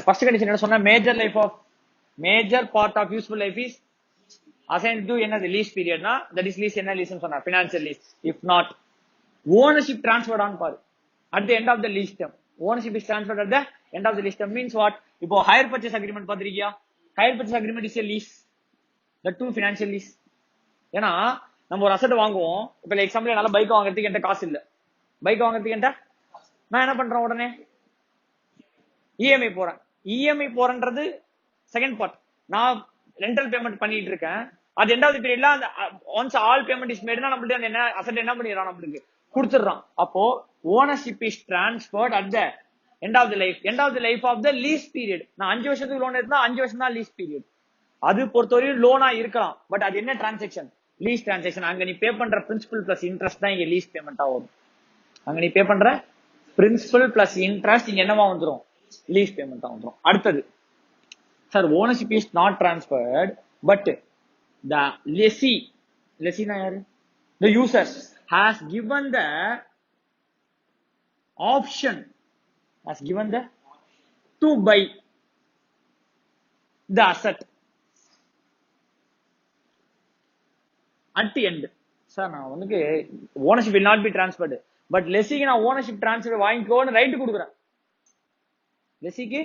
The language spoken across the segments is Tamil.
ஃபர்ஸ்ட் கண்டிஷன் என்ன சொன்னா, major part of useful life is assign to என்னது லீஸ் பீரியட்னா, தட் இஸ் லீஸ் என்ன லீஸ் சொன்னா financial lease. If not ownership transferred on பாரு at the end of the lease term. Ownership is transferred at the end of the lease term means what? இப்போ hire purchase agreement பாத்திருக்கியா? hire purchase agreement is a lease, the two financial lease. ஏன்னா நம்ம ஒரு அசெட் வாங்குவோம். இப்ப எக்ஸாம்பிள் என்னால பைக் வாங்குறதுக்கு என்கிட்ட காசு இல்ல, பைக் வாங்குறதுக்கு என்கிட்ட நான் என்ன பண்றேன், உடனே இஎம்ஐ போறேன். இஎம்ஐ போறன்றது செகண்ட் பார்ட். நான் ரெண்டல் பேமெண்ட் பண்ணிட்டு இருக்கேன். அது எண்ட் ஆஃப் தி பீரியட்ல அந்த ஒன்ஸ் ஆல் பேமெண்ட் இஸ் மேட்னா நம்மள்ட்ட அந்த என்ன அசெட் என்ன பண்ணிடுறான், நம்மளுக்கு கொடுத்துடுறான். அப்போ ownership is transferred at the end of the life of the lease period. நான் 5 வருஷத்துக்கு லோன் எடுத்தா 5 வருஷம் தான் லீஸ் பீரியட். அது பொறுத்தவரையும் லோனா இருக்கலாம், பட் அது என்ன டிரான்சாக்ஷன், லீஸ் டிரான்சாக்ஷன். அங்க நீ பே பண்ற பிரின்சிபல் பிளஸ் இன்ட்ரெஸ்ட் தான் இங்க லீஸ் பேமெண்டா வரும். அங்க நீ பே பண்ற பிரின்சிபல் பிளஸ் இன்ட்ரெஸ்ட் இங்க என்னவா வந்துரும், லீஸ் பேமெண்டா வந்துரும். அடுத்தது sir, ownership is not transferred but the லெசினா யாரு, the user has given the option to buy the asset at the end. Sir நான் உனக்கு ownership will not be transferred, but லெசிக்கு நான் ஓனர்ஷிப் டிரான்ஸ்ஃபர் வாங்கிக்கோன்னு ரைட் கொடுக்குறேன். லெசிக்கு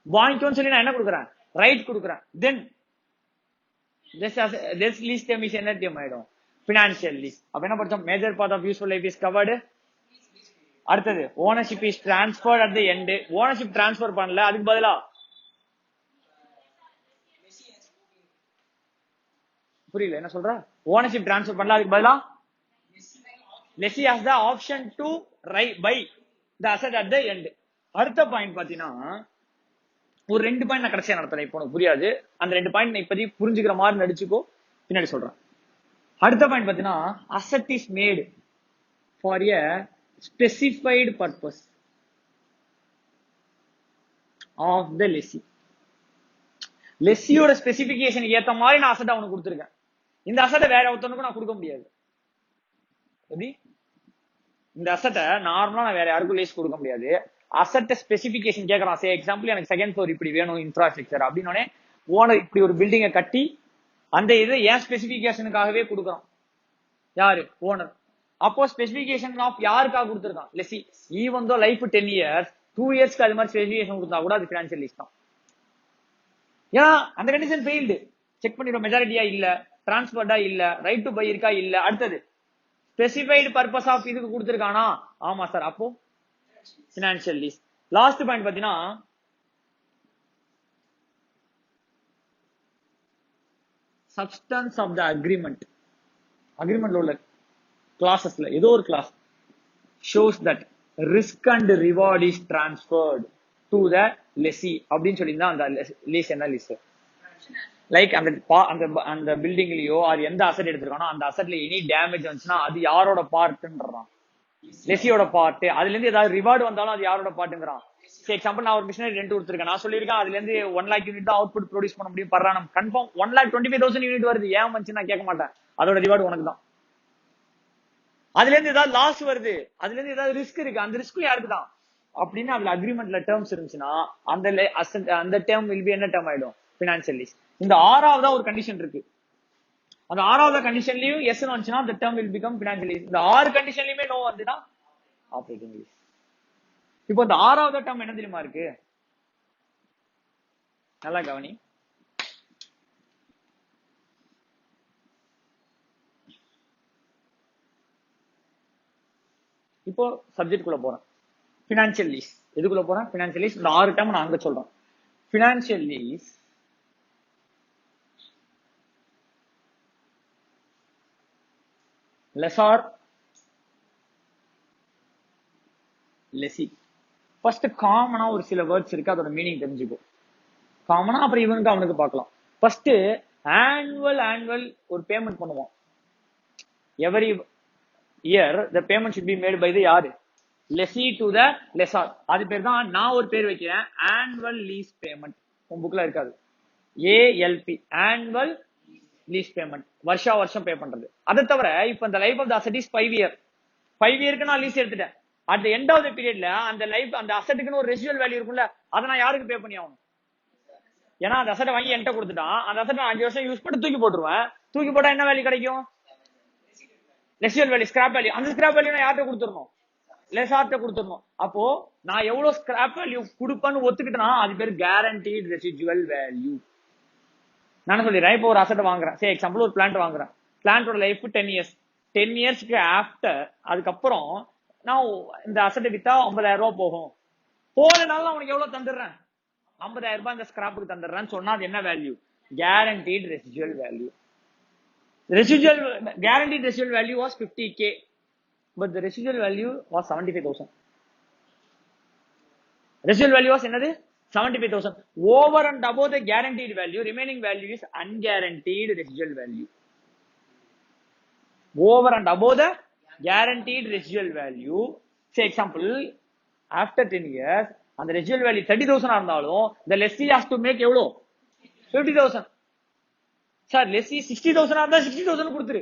வாங்கிக்கோன்னு சொல்லி நான் என்ன கொடுக்குறேன், ரைட் கொடுக்குறேன். தென் this lease term is என்ன term ஆயிடும், financial lease. அப்ப என்ன படிச்சோம், major part of useful life is covered. அடுத்தது ownership is transferred at the end. Ownership transfer பண்ணல, அதுக்கு பதிலா புரியல என்ன சொல்ற, ஓனர்ஷிப் டிரான்ஸ்ஃபர் பண்ணல, அதுக்கு பதிலா lessee has the option to buy the asset at the end. அடுத்த பாயிண்ட் பாத்தீங்கன்னா, ஒரு 2 பாயிண்ட் நான் கடைசியா நடத்துறேன், இப்போ உனக்கு புரியாது. அந்த 2 பாயிண்ட் நான் இப்போதைக்கு புரிஞ்சுக்கிற மாதிரி நடிச்சுக்கோ, பின்னாடி சொல்றேன். அடுத்த பாயிண்ட் பாத்தீங்கன்னா, asset is made for a specified purpose of the lessee. லெஸ்ஸியோட ஸ்பெசிபிகேஷன் ஏத்த மாதிரி நான் அசெட் அவனுக்கு கொடுத்துருக்கேன். இந்த அசெட்டை வேற ஒருத்தனுக்கும் நான் கொடுக்க முடியாது. எப்படி இந்த அசெட்டை நார்மலா நான் வேற யாருக்கும் லீஸ் கொடுக்க முடியாது. அசெட் ஸ்பெசிபிகேஷன் கேட்கறான். சே எக்ஸாம்பிள் எனக்கு செகண்ட் ஃப்ளோர் இப்படி வேணும் இன்ஃப்ராஸ்ட்ரக்சர் அப்படின்னே ஓனர் இப்படி ஒரு பில்டிங்கை கட்டி அந்த இது ஏன் ஸ்பெசிபிகேஷனுக்காகவே கொடுக்குறான், யாரு, ஓனர். அப்போ ஸ்பெசிபிகேஷன் ஆஃப் யாருக்காக கொடுத்துருக்கான், lessee. Even though life 10 years 2 yearsக்கு அது மாதிரி ஸ்பெசிபிகேஷன் கொடுத்தா கூட அது ஃபினான்ஷியல் லீஸ் தான். ஏன்னா அந்த கண்டிஷன் ஃபெயில்டு. செக் பண்ணிடுவோம், மெஜாரிட்டியா இல்ல, டிரான்ஸ்பர்டா இல்ல, ரைட் டு பை இருக்கா இல்ல. அடுத்தது ஸ்பெசிஃபைடு பர்பஸ் ஆஃப் இதுக்கு கொடுத்துருக்கானா, ஆமா சார், அப்போ ஃபினான்ஷியல் லீஸ். லாஸ்ட் பாயிண்ட் பாத்தீங்கன்னா, சப்ஸ்டன்ஸ் ஆஃப் த அக்ரிமெண்ட். அக்ரிமெண்ட்ல உள்ள கிளாசஸ்ல ஏதோ ஒரு clause shows that risk and reward is transferred to the lessee அப்படின்னு சொல்லியிருந்தா அந்த லீஸ் என்ன லீஸ், லைக் அந்த பில்டிங்லயோ அது எந்த அசெட் எடுத்திருக்கானோ அந்த அசெட்ல எனி டேமேஜ் வந்துச்சுன்னா அது யாரோட பார்ட்ன்றான், லெஸ்ஸியோட பார்ட். அதுல இருந்து ஏதாவது ரிவார்டு வந்தாலும் அது யாரோட பார்ட்டுங்கிறான். எக்ஸாம்பிள் நான் ஒரு மிஷினரி ரெண்ட் கொடுத்துருக்கேன், நான் சொல்லியிருக்கேன் அதுல இருந்து 1 lakh யூனிட் தான் அவுட்புட் ப்ரொடியூஸ் பண்ண முடியும் பர் annum. கன்ஃபார்ம் 1,25,000 யூனிட் வருது, ஏன் வந்துச்சு நான் கேட்க மாட்டேன், அதோட ரிவார்டு உனக்கு தான். அதுல இருந்து ஏதாவது லாஸ் வருது, அதுல இருந்து ஏதாவது ரிஸ்க் இருக்கு, அந்த ரிஸ்க் யாருக்கு தான் அப்படின்னு அதுல அக்ரிமெண்ட்ல டேர்ம்ஸ் இருந்துச்சுன்னா அந்த டேர்ம் வில் பி என்ன டேர்ம் ஆயிடும், ஃபினான்ஷியல் லீஸ். இந்த 6வது ஒரு கண்டிஷன் இருக்கு, அந்த 6வது கண்டிஷன்லயும் எஸ் வந்துச்சுன்னா அந்த term will become financial lease. இந்த 6 கண்டிஷன்லயுமே நோ வந்துன்னா ஆப்பரேட்டிங் லீஸ். இப்போ இந்த 6வது டேர்ம் என்ன தெரியுமா இருக்கு, நல்லா கவனி. இப்போ சப்ஜெக்ட் குள்ள போறேன், ஃபினான்ஷியல் லீஸ். எதுக்குள்ள போறேன், ஃபினான்ஷியல் லீஸ். இந்த 6 டேர்ம் நான் அங்க சொல்றேன். Financial lease lessor lessee. First காமனா ஒரு சில வேர்ட்ஸ் இருக்கு, அதோட மீனிங் தெரிஞ்சுக்கோ காமனா, அப்புறம் இவனுக்கு அவனுக்கு பார்க்கலாம். ஃபர்ஸ்ட் ஆனுவல் ஒரு பேமெண்ட் பண்ணுவோம். Every year the payment should be made by the யாரு, லெசி டு த லெசார். அது பேர் தான் நான் ஒரு பேர் வைக்கிறேன், ஆனுவல் லீஸ் பேமெண்ட். உன் புக்ல இருக்காது, ஏஎல்பி, ஆனுவல் லீஸ் பேமெண்ட், வருஷம் பே பண்றது. அதை தவிர இப்ப இந்த life of the asset is 5 year. 5 yearக்கு நான் லீஸ் எடுத்துட்டேன். At the end of the பீரியட்ல அந்த லைஃப் அந்த அசெட்டுக்குன்னு ஒரு ரெசிடுவல் வேல்யூ இருக்கும்ல, அதை நான் யாருக்கு பே பண்ணி ஆகணும்? ஏன்னா அந்த அசெட்டை வாங்கி என்கிட்ட கொடுத்துட்டான், அந்த அசெட்டை 5 வருஷம் யூஸ் பண்ணி தூக்கி போட்டுருவேன். தூக்கி போட்டா என்ன வேல்யூ கிடைக்கும்? Residual value, scrap value. அந்த ஸ்கிராப் வேல்யூ நான் யார்கிட்ட கொடுத்துடணும்? லெசார்ட்ட கொடுத்துடணும். அப்போ நான் எவ்வளவு ஸ்கிராப் வேல்யூ கொடுப்பேன்னு ஒத்துக்கிட்டேன்னா அது பேர் கேரண்டீட் ரெசிடுவல் வேல்யூ. நான் சொல்லிடுறேன். இப்போ ஒரு அசெட் வாங்குறேன், சே எக்ஸாம்பிள் ஒரு பிளான்ட் வாங்குறேன். பிளான்டோட லைஃப் 10 இயர்ஸ். 10 இயர்ஸ்க்கு ஆஃப்டர், அதுக்கப்புறம் நான் இந்த அசெட் வித்தா 50,000 ரூபாய் போகும். போலனாலும் அவனுக்கு எவ்வளவு தந்துடுறேன்? 50,000 ரூபாய் இந்த ஸ்கிராப்புக்கு தந்துடுறேன்னு சொன்னா அது என்ன value? Guaranteed residual value. Residual guaranteed residual value was 50k, but the residual value was 75,000. Residual value was another 75,000. Over and above the guaranteed value, remaining value is unguaranteed residual value. Over and above the guaranteed residual value, say example, after 10 years, and the residual value 30,000 இருந்தாலும் the lessee has to make எவ்வளோ? 50,000. சார் லெஸ்ஸி 60,000 இருந்தா 60,000 கொடுத்துரு.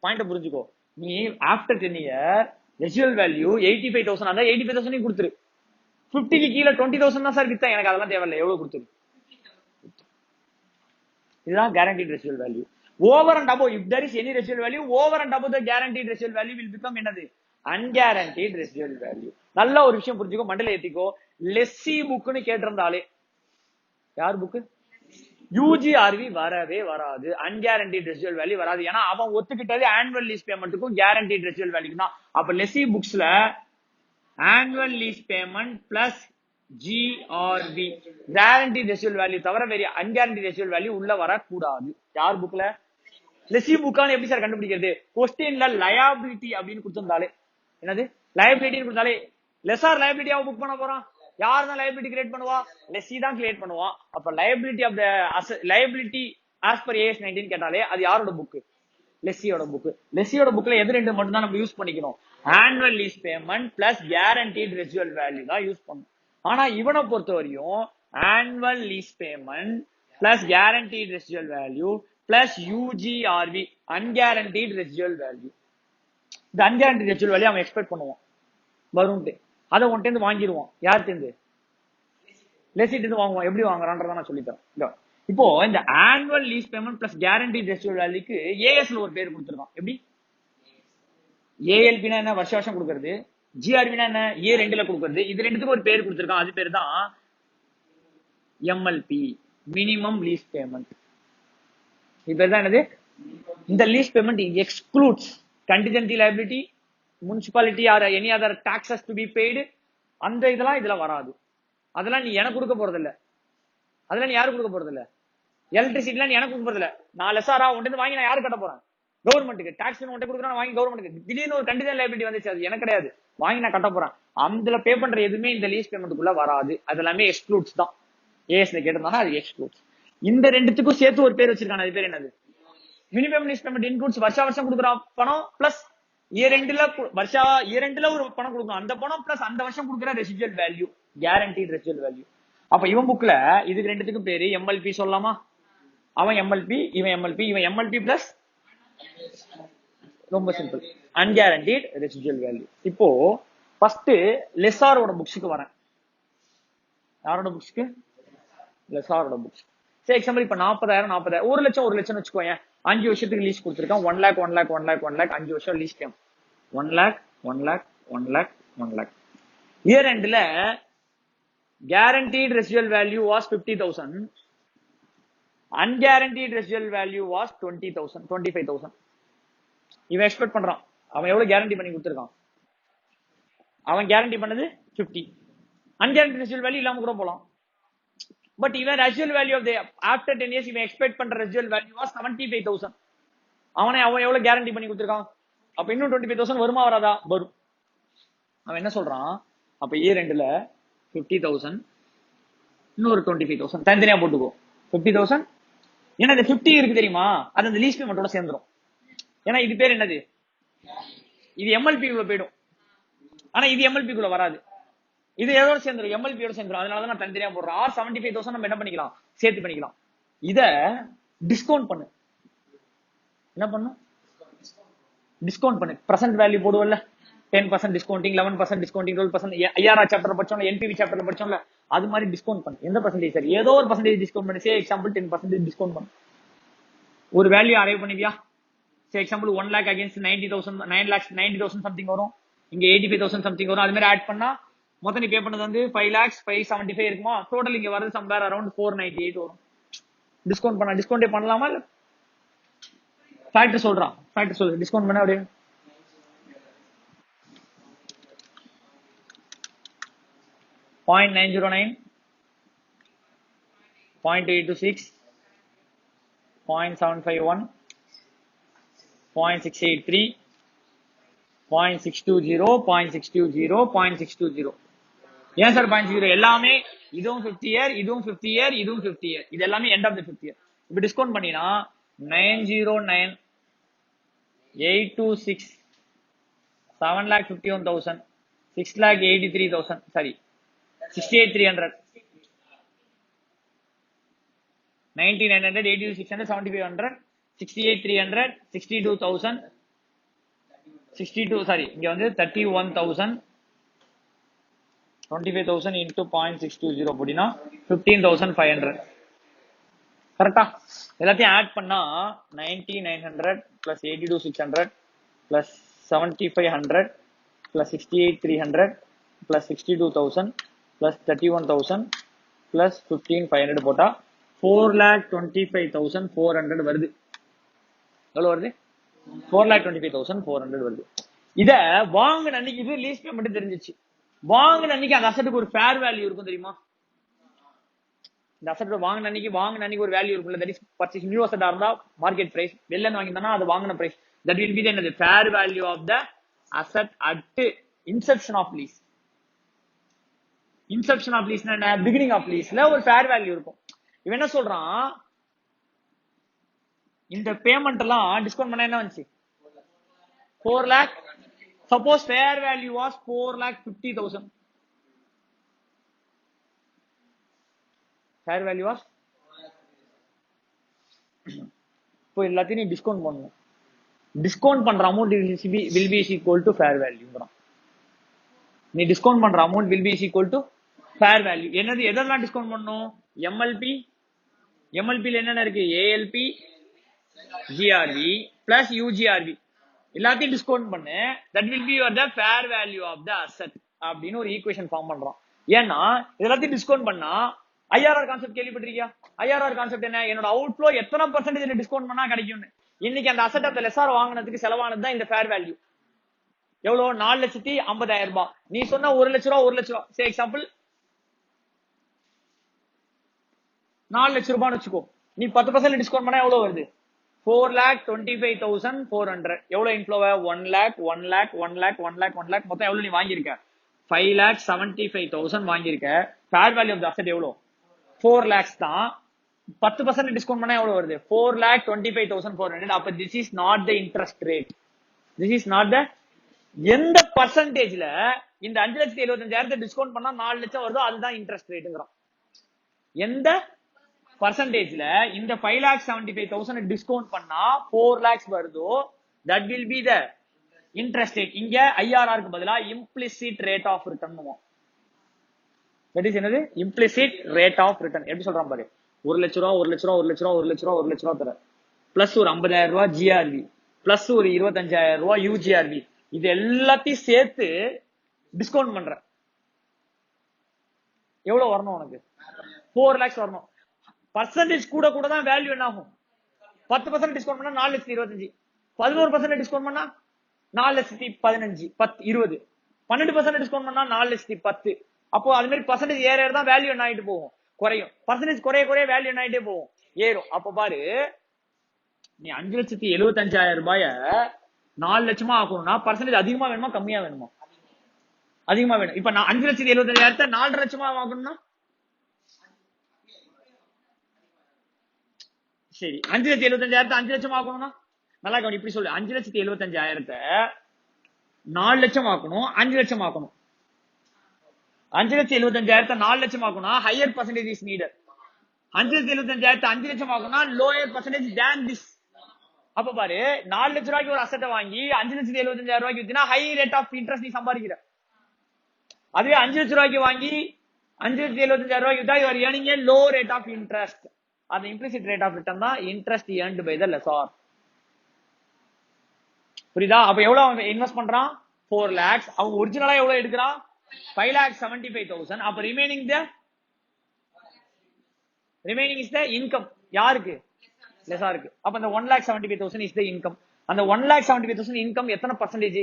பாயிண்ட் புரிஞ்சுக்கோ. நீ ஆஃப்டர் 10 இயர் ரெசிடுவல் வேல்யூ 85,000 இருந்தா 85,000 கொடுத்துரு. 50க்கு கீழே 20,000 தான் சார் வித்தா, எனக்கு அதெல்லாம் தேவையில்லை, எவ்வளவு கொடுத்துரு. இதுதான் guaranteed residual value. Over and above, if there is any residual value, over and above the guaranteed residual value will become என்னது? Unguaranteed residual value. நல்ல ஒரு விஷயம் புரிஞ்சுக்கோ, மண்டல ஏத்திக்கோ. லெஸ்ஸி புக்னு கேட்டிருந்தாலே, யார் புக்கு? யூஜிஆர்வி வரவே வராது, அன்கேரண்டீட் ரெசிடுவல் வேல்யூ வராது. ஏன்னா அவன் ஒத்துக்கிட்டது ஆனுவல் லீஸ் பேமெண்ட்டுக்கும் கேரண்டீட் ரெசிடுவல் வேல்யூ தான். அப்ப லெஸ்ஸி புக்ஸ்ல annual lease payment plus GRV guaranteed residual value தவிர வேற அன்கேரண்டீட் ரெசிடுவல் வேல்யூ உள்ள வரக்கூடாது. யார் புக்ல? லெஸ்ஸி புக்கான எப்படி சார் கண்டுபிடிக்கிறது? கொஸ்டின்ல லயபிலிட்டி அப்படின்னு கொடுத்திருந்தாலே, என்னது லயபிலிட்டின்னு கொடுத்தாலே, லெசார் லயபிலிட்டியாவை புக் பண்ண போறான். யார் தான் லயபிலிட்டி கிரியேட் பண்ணுவா? லெஸ்ஸி தான் கிரியேட் பண்ணுவான். அப்ப liability of the liability as per AS 19 கேட்டாலே அது யாரோட புக்? லெஸ்ஸியோட புக். லெஸ்ஸியோட புக்ல எது ரெண்டு மட்டும் தான் நம்ம யூஸ் பண்ணிக்கணும்? Annual lease payment plus guaranteed residual value தான் யூஸ் பண்ணணும். ஆனா இவனை பொறுத்த வரையும் annual lease payment plus guaranteed residual value plus UGRV unguaranteed residual value. இந்த அன்கேரண்டீட் ரெசிடுவல் வேல்யூ அவன் எக்ஸ்பெக்ட் பண்ணுவான் வரும்ட்டு. அதை ஒன்ட்டு வாங்கிடுவான். யார்கிட்ட? லெஸ்ஸிட்டு வாங்குவான். எப்படி வாங்குறான்றத நான் சொல்லித்தரேன். இப்போ இந்த annual lease payment plus guaranteed residual வேல்யூக்கு ஏஎஸ்ல ஒரு பேர் கொடுத்துருக்கான். எப்படி? ஏஎல்பினா என்ன? வருஷ வருஷம் கொடுக்கறது. ஜிஆர்பினா என்ன? A2ல கொடுக்கறது. இது ரெண்டுத்துக்கும் ஒரு பேர் கொடுத்துருக்கான். அது பேர் தான் எம்எல்பி, மினிமம் லீஸ் பேமெண்ட். இது பேர் தான் என்னது? இந்த lease payment excludes contingency liability, municipality or any other taxes to be paid. அந்த இதெல்லாம் இதுல வராது. அதெல்லாம் நீ எனக்கு கொடுக்க போறது இல்ல. அதெல்லாம் நீ யாரு கொடுக்க போறது இல்ல. எலக்ட்ரிசிட்டிலாம் நீ எனக்கு கொடுக்க போறது இல்ல. நான் லெசாரா உன்ட்டு வாங்கி நான் யாரு கட்ட போறேன்? கவர்மெண்ட்டுக்கு. டாக்ஸ் உன்ட்டு கொடுக்குறேன், வாங்கி கவர்மெண்ட்டுக்கு. திடீர்னு ஒரு கண்டிஜென்ட் லைபிலிட்டி வந்துச்சு, அது எனக்கு கிடையாது, வாங்கி நான் கட்ட போறேன். அதுல பே பண்ற எதுவுமே இந்த லீஸ் பேமெண்ட்டுக்குள்ள வராது. அது எல்லாமே எக்ஸ்க்ளூட்ஸ் தான். ஏஎஸ்ல கேட்டிருந்தானா அது எக்ஸ்க்ளூட்ஸ். இந்த ரெண்டுத்துக்கும் சேர்த்து ஒரு பேர் வச்சிருக்காங்க. அது பேர் என்னது? மினிமம் லீஸ் பேமெண்ட் இன்க்ளூட்ஸ் வருஷா வருஷம் கொடுக்குற பணம் பிளஸ் இரண்டுல ஒரு பணம் கொடுக்கணும். அந்த பணம் பிளஸ் அந்த வருஷம் கொடுக்குற residual value, guaranteed residual value. அப்ப இவன் புக்ல இதுக்கு ரெண்டுத்துக்கும் பேரு எம்எல்பி சொல்லலாமா? அவன் எம்எல்பி, இவன் எம்எல்பி. இவன் எம்எல்பி பிளஸ் ரொம்ப சிம்பிள் அன்கேரண்டீட் ரெசிடுவல் வேல்யூ. இப்போ ஃபர்ஸ்ட் லெசாரோட புக்ஸ்க்கு வரேன். யாரோட புக்ஸ்க்கு? லெசாரோட புக்ஸ். சரி எக்ஸாம்பிள் இப்ப 40,000 1 லட்சம் 1 லட்சம் வச்சுக்கோங்க. 5 வருஷத்துக்கு லீஸ் கொடுத்துருக்கான். 1 lakh 1 lakh 1 lakh 1 lakh 5 வருஷம் லீஸ் கேம். 1 lakh 1 lakh 1 lakh 1 lakh. Year எண்ட்ல guaranteed residual value was 50,000. Unguaranteed residual value was 20,000 25,000. இவன் எக்ஸ்பெக்ட் பண்றான். அவன் எவ்வளவு கேரண்டி பண்ணி கொடுத்துருக்கான்? அவன் கேரண்டி பண்ணது 50. Unguaranteed residual value இல்லாம கூட போலாம். But even residual value of the after 10 years இவன் எக்ஸ்பெக்ட் பண்ற residual value was 75,000. அவன் எவ்வளவு கேரண்டி பண்ணி கொடுத்துருக்கான்? அப்ப இன்னும் 25,000 வருமா வராதா? வரும். அவன் என்ன சொல்றான்? அப்ப இயர் எண்ட்ல 50,000 இன்னொரு 25,000 தனித்தனியா போட்டுக்கோ. 50,000 ஏன்னா இந்த 50 இருக்கு தெரியுமா, அது அந்த லீஸ் பேமெண்டோட சேர்ந்துரும். ஏன்னா இது பேர் என்னது? இது எம்எல்பி குள்ள போயிடும். ஆனா இது எம்எல்பி குள்ள வராது. இது எதோட சேர்ந்துரும்? எம்எல்பியோட சேர்ந்துரும். அதனாலதான் நான் தனித்தனியா போடுறேன். 75,000 நம்ம என்ன பண்ணிக்கலாம்? சேர்த்து பண்ணிக்கலாம். இத டிஸ்கவுண்ட் பண்ணு. என்ன பண்ணும்? டிஸ்கவுண்ட் பண்ணு. பிரசன்ட் வேல்யூ போடுவல்ல, 10% டிஸ்கவுண்டிங், 11% டிஸ்கவுண்டிங், 12% ஐஆர்ஆர் சாப்டர் படிச்சோம்ல, என்பிவி சாப்டர்ல படிச்சோம்ல, அது மாதிரி டிஸ்கவுண்ட் பண்ணு. எந்த பர்சன்டேஜ் சார்? ஏதோ ஒரு பர்சன்டேஜ் டிஸ்கவுண்ட் பண்ணி, சே எக்ஸாம்பிள் 10% டிஸ்கவுண்ட் பண்ணு. ஒரு வேல்யூ அரைவ் பண்ணிவியா? Say example 1 lakh against 90,000, 9,90,000 something வரும், இங்க 85,000 சம்திங் வரும். அது மாதிரி ஆட் பண்ணா மொத்தம் நீ பே பண்ணது வந்து 5,05,75 இருக்குமா? டோட்டல் இங்க வருது சம்வேர் அரௌண்ட் 498 வரும். டிஸ்கவுண்ட் பண்ண, டிஸ்கவுண்டே பண்ணலாமா இல்ல? ஃபேக்டர் சொல்றான், ஃபேக்டர் சொல்லு, டிஸ்கவுண்ட் பண்ண அப்படியே 0.909, 0.826, 0.751, 0.683, 0.620, 0.620, 0.620. ஏன் சார் 0.60? எல்லாமே இதுவும் 50 இயர், இதுவும் 50 இயர், இதுவும் 50 இயர், இது எல்லாமே எண்ட் ஆஃப் தி 50 இயர். இப்போ டிஸ்கவுண்ட் பண்ணினா 909, 826, 7,51,000, 6,83,000, சாரி 68,300, 9,900, 82,600, 7,500, 68,300, 62,000, 62, சாரி இங்க வந்து 31,000, 25,000 into 0.620 போடினா 15,500. கரெக்டா? எல்லாத்தையும் ஆட் பண்ணா 90,900 plus 82,600 plus 7,500 plus 68,300 plus 62,000 plus 31,000 plus 15,500 போட்டா 4,25,400 வருது. எவ்வளவு வருது? 4,25,400 வருது. இத வாங்கின அன்னைக்கு இது லீஸ் பேமெண்ட் தெரிஞ்சிச்சு. வாங்கின அன்னைக்கு அந்த அசெட்டுக்கு ஒரு ஃபேர் வேல்யூ இருக்கும் தெரியுமா? இந்த அசெட் வாங்கின அன்னைக்கு ஒரு வேல்யூ இருக்கும்ல, தட் இஸ் பர்ச்சேஸ். நியூ அசெட்டா இருந்தா மார்க்கெட் பிரைஸ், வெளில வாங்கினா அது வாங்கின price, that will be the fair value of the asset at inception of lease. Inception of லீஸ்னா என்ன? பிகினிங் ஆஃப் லீஸ்ல ஒரு ஃபேர் வேல்யூ இருக்கும். இவன் என்ன சொல்றான், இந்த பேமெண்ட் எல்லாம் டிஸ்கவுண்ட் பண்ண என்ன வந்துச்சு? 4 lakh. Suppose fair value was 4,50,000. Fair value was, இப்போ எல்லாத்தையும் டிஸ்கவுண்ட் பண்ணணும். டிஸ்கவுண்ட் பண்ற amount will be equal to fair value. நீ டிஸ்கவுண்ட் பண்ற amount will be equal to fair value. என்னது எதெல்லாம் டிஸ்கவுண்ட் பண்ணணும்? எம்எல்பி, எம்எல்பில என்னென்ன இருக்கு? ஏஎல்பி, ஜிஆர்வி பிளஸ் யூஜிஆர்வி எல்லாத்தையும் டிஸ்கவுண்ட் பண்ணு. That will be your the fair value of the asset அப்படின்னு ஒரு ஈக்குவேஷன் ஃபார்ம் பண்றோம். ஏன்னா இதெல்லாத்தையும் டிஸ்கவுண்ட் பண்ணா ஐஆர்ஆர் கான்செப்ட் கேள்விப்பட்டிருக்கியா? ஐஆர்ஆர் கான்செப்ட் என்ன? என்னோட அவுட்ஃப்ளோ எத்தனை பர்சன்டேஜ் டிஸ்கவுண்ட் பண்ணா கிடைக்கும்னு. இன்னைக்கு அந்த அசெட் அந்த லெசார் வாங்கினதுக்கு செலவானது தான் இந்த ஃபேர் வேல்யூ. எவ்வளவு? 4,50,000 ரூபாய். நீ சொன்ன 1 லட்ச ரூபா, 1 லட்ச ரூபா, சே எக்ஸாம்பிள் 4 லட்ச ரூபான்னு வச்சுக்கோ. நீ 10% டிஸ்கவுண்ட் பண்ணா எவ்வளவு வருது? 4,25,400. எவ்வளவு இன்ஃப்ளோவ? 1 lakh, 1 lakh, 1 lakh, 1 lakh, 1 lakh. மொத்தம் எவ்வளவு நீ வாங்கியிருக்க? 5,75,000 வாங்கியிருக்க. Fair value of the asset எவ்வளவு? 4 lakhs தான். 10% டிஸ்கவுண்ட் பண்ணா எவ்வளவு வருது? 4,25,400. அப்ப this is not the interest rate. This is not the, எந்த பர்சன்டேஜ்ல இந்த 5,75,000 டிஸ்கவுண்ட் பண்ணா 4 லட்சம் வருதோ அதுதான் இன்ட்ரெஸ்ட் ரேட்டுங்கிறோம். எந்த பர்சன்டேஜ்ல இந்த 5,75,000 டிஸ்கவுண்ட் பண்ணா 4 lakhs வருதோ that will be the interest rate. இங்க ஐஆர்ஆருக்கு பதிலா implicit rate of return. that is என்னது? implicit rate of return. எப்படி சொல்றான் பாரு. 1 லட்ச ரூபா, 1 லட்ச ரூபா, 1 லட்ச ரூபா, 1 லட்ச ரூபா, 1 லட்ச ரூபா தர பிளஸ் ஒரு 50,000 ரூபாய் ஜிஆர்வி பிளஸ் ஒரு 25,000 ரூபாய் யூஜிஆர்வி, இது எல்லாத்தையும் சேர்த்து டிஸ்கவுண்ட் பண்ற. எவ்வளவு வரணும் உனக்கு? 4 lakhs வரணும். பர்சன்டேஜ் கூட கூட தான் வேல்யூ என்ன ஆகும்? 10% டிஸ்கவுண்ட் பண்ணா 4,25,000, 11% டிஸ்கவுண்ட் பண்ணா 4,15,000, 20, 12% டிஸ்கவுண்ட் பண்ணா 4,10,000. அப்போ அது மாதிரி பர்சன்டேஜ் ஏற தான் வேல்யூ என்ன ஆயிட்டு போகும்? குறையும். பர்சன்டேஜ் குறைய குறைய வேல்யூ என்ன ஆயிட்டே போகும்? ஏறும். அப்ப பாரு, நீ 5,75,000 ரூபாய 4 லட்சமா ஆக்கணும்னா பர்சன்டேஜ் அதிகமா வேணுமா கம்மியா வேணுமா? அதிகமா வேணும். இப்ப நான் 5,75,000 4 லட்சமா ஆகணும்னா சரி, 5,75,000 5 லட்சம் ஆக்கணும்னா நல்லா கவனி. இப்படி சொல்லு, 5,75,000 4 லட்சம் ஆக்கணும், 5 லட்சம் ஆக்கணும். 5,75,000 4 லட்சம் ஆக்கணும், ஹையர் பர்சன்டேஜ் இஸ் நீடட். 5,75,000 5 லட்சம் ஆக்கணும்னா லோயர் பர்சன்டேஜ் தேன் திஸ். அப்ப பாரு 4 லட்சம் ரூபாய்க்கு ஒரு அசெட்டை வாங்கி 5,75,000 ரூபாய்க்கு வித்தினா ஹை ரேட் ஆஃப் இன்ட்ரெஸ்ட் நீ சம்பாதிக்கிற. அதுவே 5 லட்சம் ரூபாய்க்கு வாங்கி 5,75,000 ரூபாய்க்கு வித்தா your earning a low rate of interest. அந்த இம்ப்ளிசிட் ரேட் ஆஃப் ரிட்டர்ன் தான் interest earned by the lessor. புரியுதா? அப்ப எவ்வளவு அவன் இன்வெஸ்ட் பண்றான்? 4 lakhs. அவன் ஒரிஜினலா எவ்வளவு எடுக்கிறான்? 5,75,000. அப்ப ரிமைனிங் இஸ் த இன்கம். யாருக்கு? லெசாருக்கு. அப்ப அந்த 1,75,000 இஸ் த இன்கம். அந்த 1,75,000 இன்கம் எத்தனை பர்சன்டேஜ்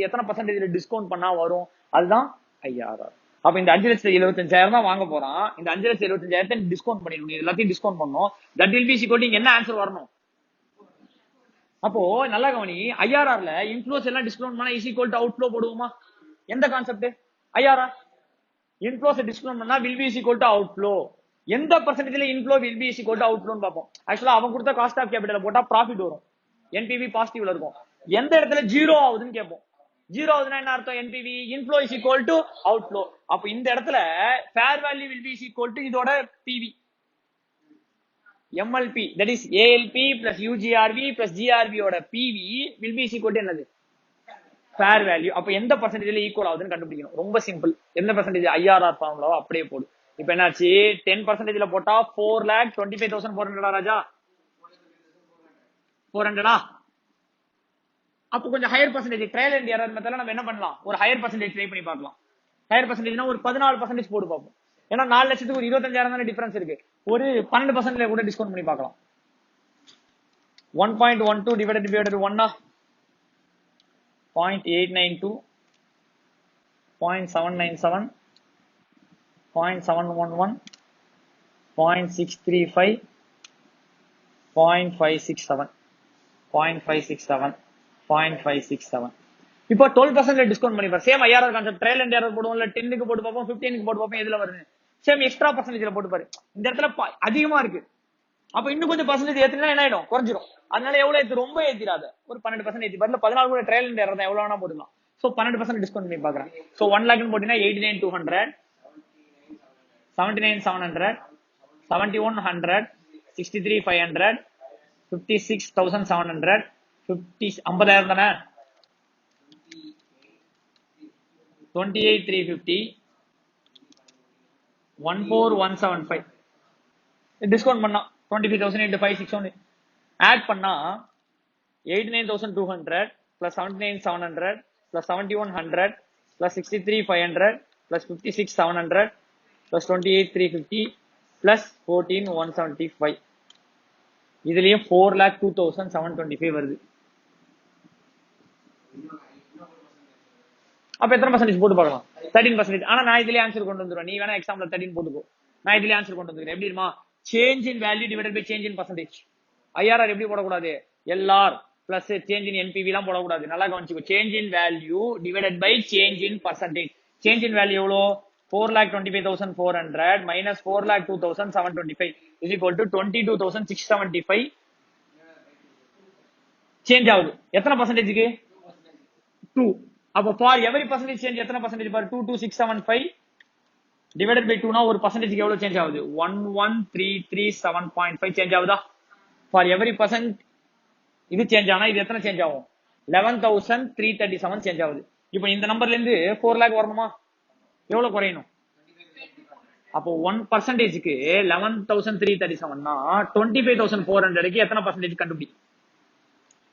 டிஸ்கவுண்ட் பண்ணா வரும்? அதுதான் IRR. அப்ப இந்த 5,75,000 தான் வாங்க போறான். இந்த 5,75,000 டிஸ்கவுண்ட் பண்ணிடணும். எல்லாத்தையும் டிஸ்கவுண்ட் பண்ணணும். That will be equal to என்ன ஆன்சர் வரணும்? அப்போ நல்லா கவனி, ஐஆர்ஆர்ல இன்ஃப்ளோஸ் எல்லாம் டிஸ்கவுண்ட் பண்ணா இஸ் ஈக்குவல் டு அவுட்ஃப்ளோ போடுவோமா? எந்த கான்செப்ட்? ஐஆர்ஆர் இன்ஃப்ளோஸ் டிஸ்கவுண்ட் பண்ணா will be is equal to outflow. எந்த பர்சன்டேஜ்ல inflow will be is equal to அவுட்ஃப்ளோன்னு பார்ப்போம். ஆக்சுவலா அவன் கொடுத்த காஸ்ட் ஆஃப் கேபிட்டல் போட்டா ப்ராஃபிட் வரும், என்பிவி பாசிட்டிவ்ல இருக்கும். எந்த இடத்துல ஜீரோ ஆகுதுன்னு கேட்போம். ஜீரோ ஆகுதுன்னா என்ன அர்த்தம்? NPV inflow is equal to outflow. அப்ப இந்த இடத்துல fair value will be is equal to இதோட PV MLP, that is ALP plus UGRV plus GRV ஓட PV will be equal to என்னது? fair value. அப்ப எந்த பர்சன்டேஜ்ல ஈக்குவல் ஆகுதுன்னு கண்டுபிடிக்கணும். ரொம்ப சிம்பிள். எந்த பர்சன்டேஜ்? IRR ஃபார்முலாவோ அப்படியே போடு. இப்போ என்னாச்சு? 10% போட்டா 4,25,400 ராஜா, 400. அப்ப கொஞ்சம் higher percentage trial and error மெத்தட்ல நம்ம என்ன பண்ணலாம்? ஒரு ஹையர் பர்சன்டேஜ் ட்ரை பண்ணி பார்க்கலாம். ஹையர் பர்சன்டேஜ்னா ஒரு 14% போட்டு பார்ப்போம். ஏன்னா 4 லட்சத்துக்கு ஒரு 25,000 தானே டிஃபரன்ஸ் இருக்கு. ஒரு 12% கூட டிஸ்கவுண்ட் பண்ணி பார்க்கலாம். 1.12 divided by 1 0.892 0.797 0.711 0.635 0.567 0.567 0.567. இப்போ 12% டிஸ்கவுண்ட் பண்ணி பாரு. Same IRR concept. Trial and error போடுவோம்ல. 10க்கு போட்டு பார்ப்போம், 15க்கு போட்டு பார்ப்போம், எதுல வருது? சேம் எக்ஸ்ட்ரா பர்சன்டேஜ்ல போட்டு பாரு. இந்த இடத்துல அதிகமா இருக்கு. அப்ப இன்னும் கொஞ்சம் பர்சன்டேஜ் ஏத்தினா என்ன ஆயிடும்? குறைஞ்சிரும். அதனால எவ்வளவு ஏத்து? ரொம்ப ஏத்திராத. ஒரு 12% ஏத்தி பாரு. 14 கூட ட்ரையல் அண்ட் எரர் தான், எவ்வளவு வேணா போட்டுக்கலாம். சோ 12% டிஸ்கவுண்ட் பண்ணி பாக்குறேன். சோ 1 lakh போட்டீங்கன்னா 89,200 79,700 71,100 63,500 56,700 50,000 தானே? 28,350 14,175. டிஸ்கவுண்ட் பண்ணா 25,000 into 561 ஆட் பண்ணா 89,200 plus 79,700 plus 71,100 plus 63,500 plus 56,700 plus 28,350 plus 14,175. இதுலயும் 4,02,725 வருது. அப்ப எத்தனை பர்சன்டேஜ் போட்டு பார்க்கலாம்? 13%. ஆனா நான் இதுலயே ஆன்சர் கொண்டு வந்துருவேன். நீ வேணா எக்ஸாம்ல 13 போட்டுக்கோ. நான் இதுலயே ஆன்சர் கொண்டு வந்துக்கிறேன். எப்படி இருக்குமா? Change in value divided by change in percentage. IRR எப்படி போடக்கூடாது? LR plus change in NPV எல்லாம் போடக்கூடாது. நல்லா கவனிச்சுக்கோ. Change in value divided by change in percentage. Change in value எவ்வளோ? 4,25,400 minus 4,02,725 is equal to 22,675 change ஆகுது. எத்தனை பர்சன்டேஜ்க்கு? 2. அப்ப ஃபார் எவரி பர்சன்டேஜ் சேஞ்ச் எத்தனை பர்சன்டேஜ் பாரு? 22,675 டிவைடட் பை 2 னா ஒரு பர்சன்டேஜ்க்கு எவ்வளவு சேஞ்ச் ஆகுது? 11,337.5 சேஞ்ச் ஆகுதா? ஃபார் எவரி பர்சன்ட் இது சேஞ்ச் ஆனா இது எத்தனை சேஞ்ச் ஆகும்? 11,337 சேஞ்ச் ஆகுது. இப்போ இந்த நம்பர்ல இருந்து 4 lakh வரணுமா? எவ்வளவு குறையணும்? அப்போ 1%க்கு 11,337 னா 25,400க்கு எத்தனை பர்சன்டேஜ் கண்டுபிடி?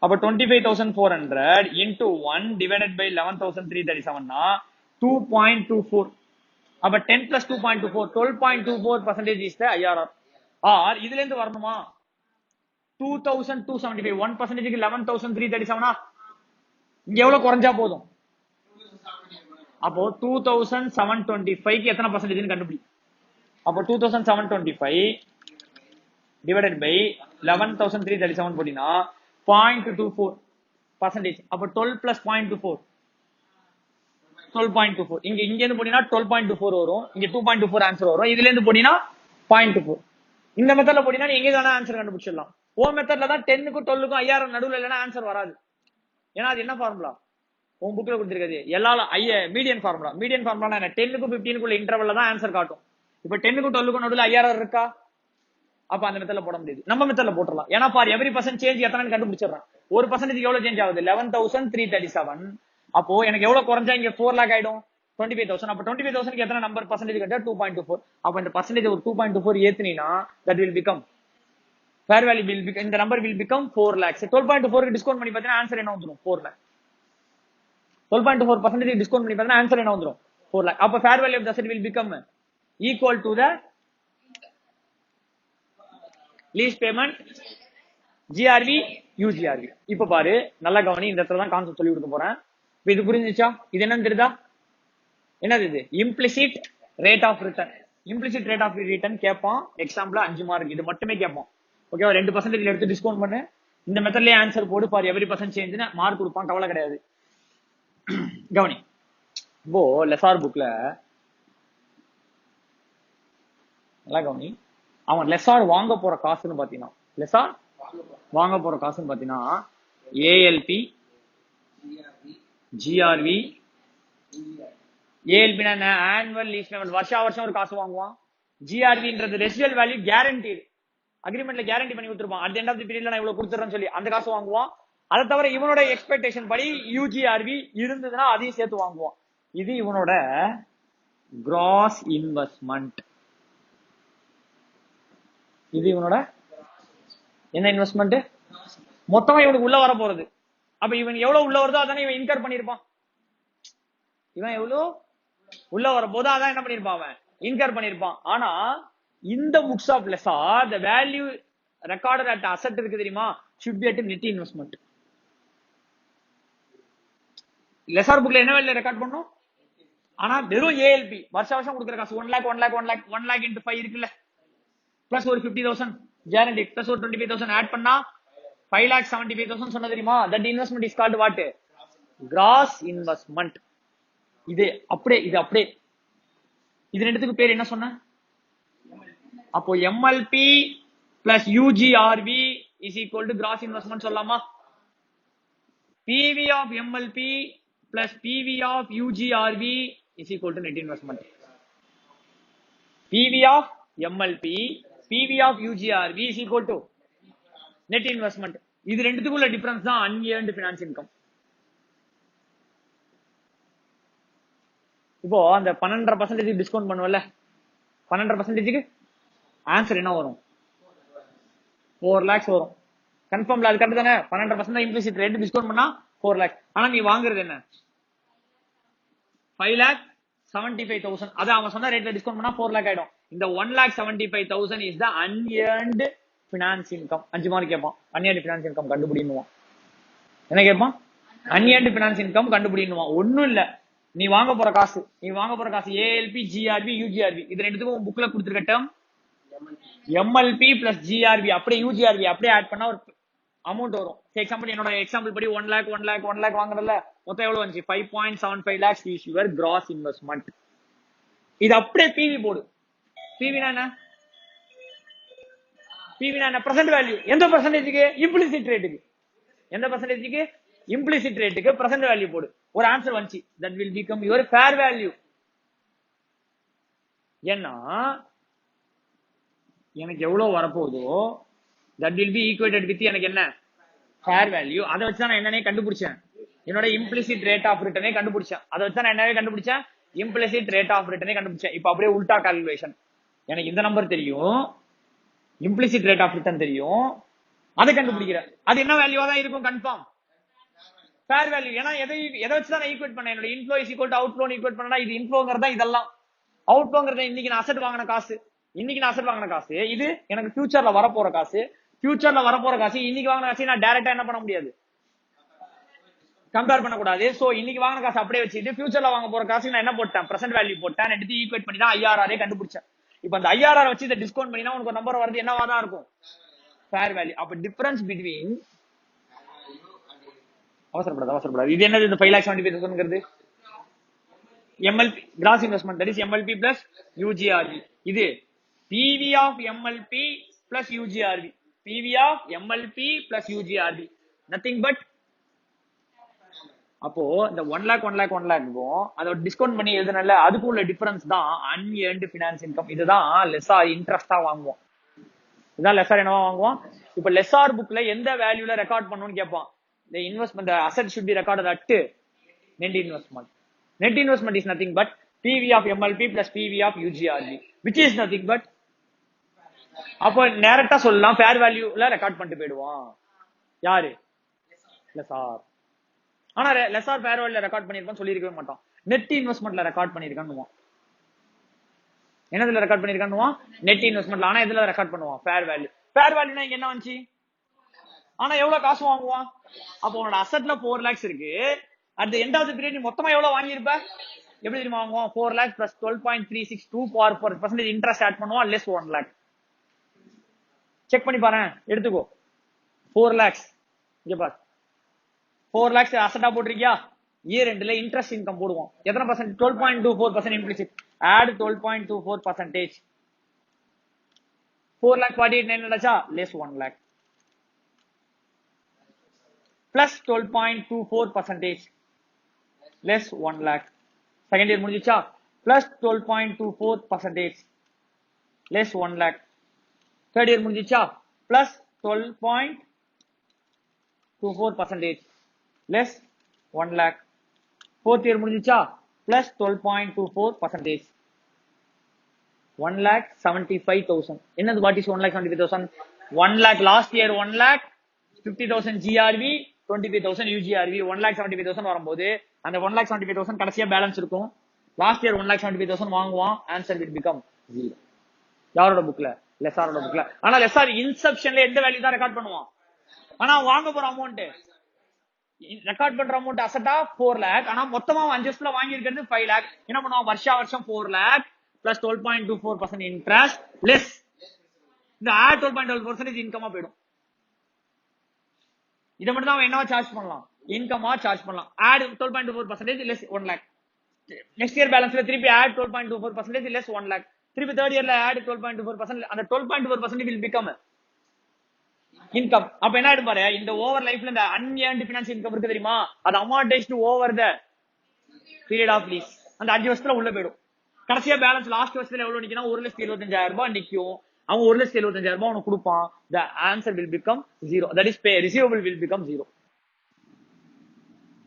அப்ப 25,400 into 1 divided by 11,337 னா 2.24. அப்ப 10 plus 2.24 12.24% is the IRR. R இதுல இருந்து வரணுமா? 2,275 1%க்கு 11,337 இங்க எவ்வளவு குறைஞ்சா போதும்? அப்போ 2,725க்கு எத்தனை பர்சன்டேஜ் கண்டுபிடி? அப்போ 2,725 divided by 11,337 போடினா 0.24%. அப்போ 12 plus 0.24 12.24. இங்க இருந்து போடினா 12.24 வரும். இங்க 2.24 ஆன்சர் வரும். இதுல இருந்து போடினா 0.24. இந்த மெத்தட்ல போடினா நீ எங்க தான ஆன்சர் கண்டுபிடிச்சிடலாம். ஓ மெத்தட்ல தான் 10க்கும் 12க்கும் ஐஆர்ஆர் நடுவுல இல்லனா ஆன்சர் வராது. ஏன்னா அது என்ன ஃபார்முலா? உன் புக்ல கொடுத்திருக்காது. எல்லால மீடியன் ஃபார்முலா. மீடியன் ஃபார்முலா என்ன? 10க்கும் 15க்குள்ள இன்டர்வல்ல தான் ஆன்சர் காட்டும். இப்போ 10க்கும் 12க்கும் நடுவுல ஐஆர்ஆர் இருக்கா? அப்ப அந்த மெத்தட்ல போட முடியாது, நம்ம மெத்தட்ல போட்டுடலாம். ஏன்னா ஃபார் எவ்ரி பர்சன்ட் சேஞ்ச் எத்தனை கண்டுபிடிச்சிடறேன். ஒரு பர்சன்டேஜ் எவ்வளவு சேஞ்ச் ஆகுது, 11,337. அப்போ எனக்கு எவ்வளவு குறைஞ்சா இங்க 4 lakh ஆயிடும், 25,000. அப்ப 25,000 எத்தனை நம்பர் பர்சன்டேஜ் கட்டா 2.24. அப்ப இந்த பர்சன்டேஜ் ஒரு 2.24 ஏத்துனீனா that will become fair value will become, இந்த number will become 4 lakhs. 12.4 discount பண்ணி பார்த்தீங்கன்னா ஆன்சர் என்ன வந்துரும், 4 lakh. 12.4% டிஸ்கவுண்ட் பண்ணி பார்த்தீங்கன்னா ஆன்சர் என்ன வந்துரும், 4 lakh. அப்ப fair value of the asset will become equal to the lease payment GRV UGRV. இப்ப பாரு நல்லா கவனி, இந்த இடத்துல தான் கான்செப்ட் சொல்லி கொடுக்க போறேன். இப்ப இது புரிஞ்சுச்சா, இது என்னன்னு தெரியுதா, என்னது இது, implicit rate of return. Implicit rate of return கேட்பான் எக்ஸாம்பிள் 5 மார்க், இது மட்டுமே கேட்பான். ஓகேவா, 2% எடுத்து டிஸ்கவுண்ட் பண்ணு, இந்த மெத்தட்லயே ஆன்சர் போடு, ஃபார் எவ்ரி பர்சன்ட் சேஞ்ச்னு மார்க் கொடுப்பான், கவலை கிடையாது. கவனி, இப்போ லெசார் புக்ல நல்லா கவனி, அவன் லெசார் வாங்க போற காசுன்னு பாத்தீங்கன்னா, லெசார் வாங்க போற காசுன்னு பாத்தீங்கன்னா ALP GRV. ALP annual lease payment, வருஷம் ஒரு காசு வாங்குவான். ஜிஆர்வின்றது ரெசிடுவல் வேல்யூ கேரண்டி, அக்ரிமெண்ட்ல கேரண்டி பண்ணி கொடுத்துருப்பான், அட் எண்ட் ஆஃப் தி பீரியட்ல நான் இவ்வளவு கொடுத்துறேன்னு சொல்லி அந்த காசு வாங்குவான். அதை தவிர இவனோட எக்ஸ்பெக்டேஷன் படி யூஜிஆர்வி இருந்ததுன்னா அதையும் சேர்த்து வாங்குவான். இது இவனோட கிராஸ் இன்வெஸ்ட்மெண்ட். இது இவனோட என்ன இன்வெஸ்ட்மெண்ட், மொத்தமா இவனுக்கு உள்ள வர போறது. அப்ப இவன் எவ்வளவு உள்ள வருதோ அதானே இவன் இன்கர் பண்ணிருப்பான். இவன் எவ்வளவு உள்ள வர போதோ அதான் என்ன பண்ணிருப்பான், அவன் இன்கர் பண்ணிருப்பான். ஆனா இந்த books of lessor the value recorded at asset இருக்கு தெரியுமா, should be at net investment. லெசார் புக்ல என்ன வேல்யூ ரெக்கார்ட் பண்ணும், ஆனா வெறும் ஏஎல்பி வருஷம் கொடுக்குற காசு 1 lakh 1 lakh 1 lakh 1 lakh into 5 இருக்குல்ல, பிளஸ் ஒரு 50,000 கேரண்டி, பிளஸ் ஒரு 25,000 ஆட் பண்ணா 5,75,000 சொன்ன தெரியுமா. That investment is called what, gross investment. இது அப்படியே இது ரெண்டுத்துக்கு பேர் என்ன சொன்ன, அப்போ MLP plus UGRV is equal to gross investment சொல்லலாமா. PV of MLP plus PV of UGRV is equal to net investment. PV of MLP PV of UGRV is equal to net investment. இது ரெண்டுத்துக்குள்ள டிஃபரன்ஸ் தான் அன்ஏர்ன்டு ஃபினான்ஸ் இன்கம். இப்போ அந்த 12.5% டிஸ்கவுண்ட் பண்ணுவல, 12%க்கு ஆன்சர் என்ன வரும், 4 lakhs வரும். கன்ஃபார்ம்ல அது கரெக்ட் தானே, 12% இம்ப்ளிசிட் ரேட் டிஸ்கவுண்ட் பண்ணா 4 lakh. ஆனா நீ வாங்குறது என்ன, 5,75,000. அது அவன் சொன்ன ரேட்ல டிஸ்கவுண்ட் பண்ணா 4 lakh ஆயிடும். இந்த 1,75,000 is the unearned finance income. 5 mark கேட்பான், அன்ஏர்ன்டு ஃபினான்ஸ் இன்கம் கண்டுபிடினுவான். என்ன கேட்பான், அன்ஏர்ன்டு ஃபினான்ஸ் இன்கம் கண்டுபிடினுவான். ஒண்ணும் இல்ல, நீ வாங்க போற காசு ஏஎல்பி ஜிஆர்பி யூஜிஆர்பி, இது ரெண்டுத்துக்கும் புக்ல கொடுத்துருக்க டேர்ம் எம்எல்பி பிளஸ் ஜிஆர்பி அப்படியே யூஜிஆர்பி அப்படியே ஆட் பண்ணா ஒரு அமௌண்ட் வரும். எக்ஸாம்பிள் என்னோட எக்ஸாம்பிள் படி 1 lakh வாங்குறதுல மொத்தம் எவ்வளவு வந்துச்சு, 5.75 lakhs is your cross investment. இது அப்படியே பிவி போடு. பிவினா என்ன, பிரசன்ட் வேல்யூ. எந்த பர்சன்டேஜுக்கு, இம்ப்ளிசிட் ரேட்டுக்கு. எந்த பர்சன்டேஜுக்கு, இம்ப்ளிசிட் ரேட்டுக்கு பிரசன்ட் வேல்யூ போடு. ஒரு ஆன்சர் வந்துச்சு, that will become your fair value. ஏன்னா எனக்கு எவ்வளவு வரப்போகுதோ that will be equated with எனக்கு என்ன, ஃபேர் வேல்யூ. அதை வச்சு தான் நான் என்னன்னே கண்டுபிடிச்சேன், என்னோட இம்ப்ளிசிட் ரேட் ஆஃப் ரிட்டர்னே கண்டுபிடிச்சேன். அதை வச்சு தான் நான் என்னவே கண்டுபிடிச்சேன், இம்ப்ளிசிட் ரேட் ஆஃப் ரிட்டர்னே கண்டுபிடிச்சேன். இப்போ அப்படியே உல்டா கால்குலேஷன், எனக்கு இந்த நம்பர் தெரியும், இம்ப்ளிசிட் ரேட் ஆஃப் ரிட்டர்ன் தெரியும், அதை கண்டுபிடிக்கிறேன். அது என்ன வேல்யூவா தான் இருக்கும், கன்ஃபார்ம் ஃபேர் வேல்யூ. ஏன்னா எதை வச்சு தான் ஈக்குவேட் பண்ணேன், என்னோட inflow is equal to outflow equate பண்ணா இது இன்ஃப்ளோங்கிறதா, இதெல்லாம் அவுட்ஃப்ளோங்கிறத இன்னைக்கு நான் அசெட் வாங்கின காசு, இது எனக்கு ஃபியூச்சர்ல வரப்போற காசு. இன்னைக்கு வாங்கின காசு நான் டைரக்டா என்ன பண்ண முடியாது, கம்பேர் பண்ணக்கூடாது. சோ இன்னைக்கு வாங்கின காசு அப்படியே வச்சுட்டு ஃபியூச்சர்ல வாங்க போற காசு நான் என்ன போட்டேன், பிரசன்ட் வேல்யூ போட்டேன். எடுத்து ஈக்குவேட் பண்ணி தான் ஐஆர்ஆரே கண்டுபிடிச்சேன். இப்போ அந்த ஐஆர்ஆர் வச்சு இதை டிஸ்கவுண்ட் பண்ணினா உனக்கு நம்பர் வருது, என்னவா தான் இருக்கும், ஃபேர் வேல்யூ. அப்ப டிஃபரன்ஸ் பிட்வீன், அவசரப்படாது. இது என்னது, இந்த 5,75,000 MLP gross investment, that is MLP plus UGRV. இது PV of MLP plus UGRV, nothing but. அப்போ இந்த 1 lakh அதை டிஸ்கவுண்ட் பண்ணி எழுதுனல, அதுக்கு உள்ள டிஃபரன்ஸ் தான் அன்ஏர்ன்டு ஃபினான்ஸ் இன்கம். இதுதான் லெஸ்ஸா இன்ட்ரெஸ்டா வாங்குவோம். இதான் லெசார் என்னவா வாங்குவான். இப்ப லெசார் புக்ல எந்த வேல்யூல ரெக்கார்ட் பண்ணணும்னு கேட்பான். the investment the asset should be recorded at net investment. Net investment is nothing but PV of MLP plus PV of UGRV, which is nothing but அப்ப டைரக்டா சொல்லலாம் ஃபேர் வேல்யூல ரெக்கார்ட் பண்ணிட்டு போயிடுவான் யாரு லெசார். ஆனா லெசார் ஃபேர் வேல்யூல ரெக்கார்ட் பண்ணிருப்பான்னு சொல்லியிருக்கவே மாட்டான். நெட் இன்வெஸ்ட்மெண்ட்ல ரெக்கார்ட் பண்ணிருக்கான்னு என்னதுல ரெக்கார்ட் பண்ணிருக்கான்னு நெட் இன்வெஸ்ட்மெண்ட்ல. ஆனா எதுல ரெக்கார்ட் பண்ணுவான் ஃபேர் வேல்யூ. ஃபேர் வேல்யூனா இங்க என்ன வந்துச்சு, ஆனா எவ்வளவு காசு வாங்குவான். அப்போ உன்னோட அசெட்ல 4 lakhs இருக்கு. At the end of the period நீ மொத்தமா எவ்வளவு வாங்கியிருப்ப, எப்படி தெரியுமா வாங்குவான் 4 lakhs plus 12.362 for percentage interest add பண்ணுவான் less 1 lakh. செக் பண்ணி பாரு, எடுத்துக்கோ 4 lakhs இங்க பாரு 4 lakhs அசெட்டா போட்டிருக்கியா, இயர் எண்ட்ல இன்ட்ரெஸ்ட் இன்கம் போடுவோம். எத்தனை percent 12.24% implicit. Add 12.24%. 4,48,900 less 1 lakh plus 12.24% less 1 lakh. Second year முடிஞ்சிச்சா, plus 12.24% less 1 lakh. Third year முடிஞ்சிச்சா, plus 12.24% less 1 lakh. Fourth year முடிஞ்சிச்சா, plus 12.24% 1,75,000. என்னது what is 1,75,000? 1 lakh last year 1 lakh 50,000 GRV 25,000 UGRV 1,75,000 வரும்போது அந்த 1,75,000 கடைசியா பேலன்ஸ் இருக்கும். லாஸ்ட் இயர் 1,75,000 வாங்குவான். Answer will become 0. யாரோட புக்ல, லெசாரோட புக்ல. ஆனா லெசார் இன்செப்ஷன்ல எந்த வேல்யூ தான் ரெக்கார்ட் பண்ணுவான். ஆனா வாங்க போற அமௌண்ட் ரெக்கார்ட் பண்ற அமௌண்ட் அசெட்டா 4 lakh. ஆனா மொத்தமா 5 வருஷத்துல வாங்கி இருக்கிறது 5 lakh. என்ன பண்ணுவான், வருஷம் 4 lakh plus 12.24% interest less இந்த ஆட் 12.12% இன்கமா போயிடும். இதை மட்டும் தான் என்னவா சார்ஜ் பண்ணலாம், இன்கமா சார்ஜ் பண்ணலாம். At 12.24% less 1 lakh. Next year பேலன்ஸ்ல திருப்பி ஆட் 12.24% less 1 lakh. திருப்பி தேர்ட் இயர்ல ஆட் 12.24%. அந்த 12.24% will become இன்கம். அப்ப என்ன ஆயிடும் பாரு, இந்த ஓவர் லைஃப்ல இந்த அன்ஏர்ன்டு ஃபினான்ஸ் இன்கம் இருக்கு தெரியுமா, அது amortised over the period of lease. அந்த 5 வருஷத்துல உள்ள போயிடும். கடைசியா பேலன்ஸ் லாஸ்ட் வருஷத்துல எவ்வளவு நிக்கணும், 1,75,000 ரூபாய் நிக்கும். அவன் 1,75,000 ரூபாய் உனக்கு கொடுப்பான். the answer will become 0. that is pay receivable will become 0.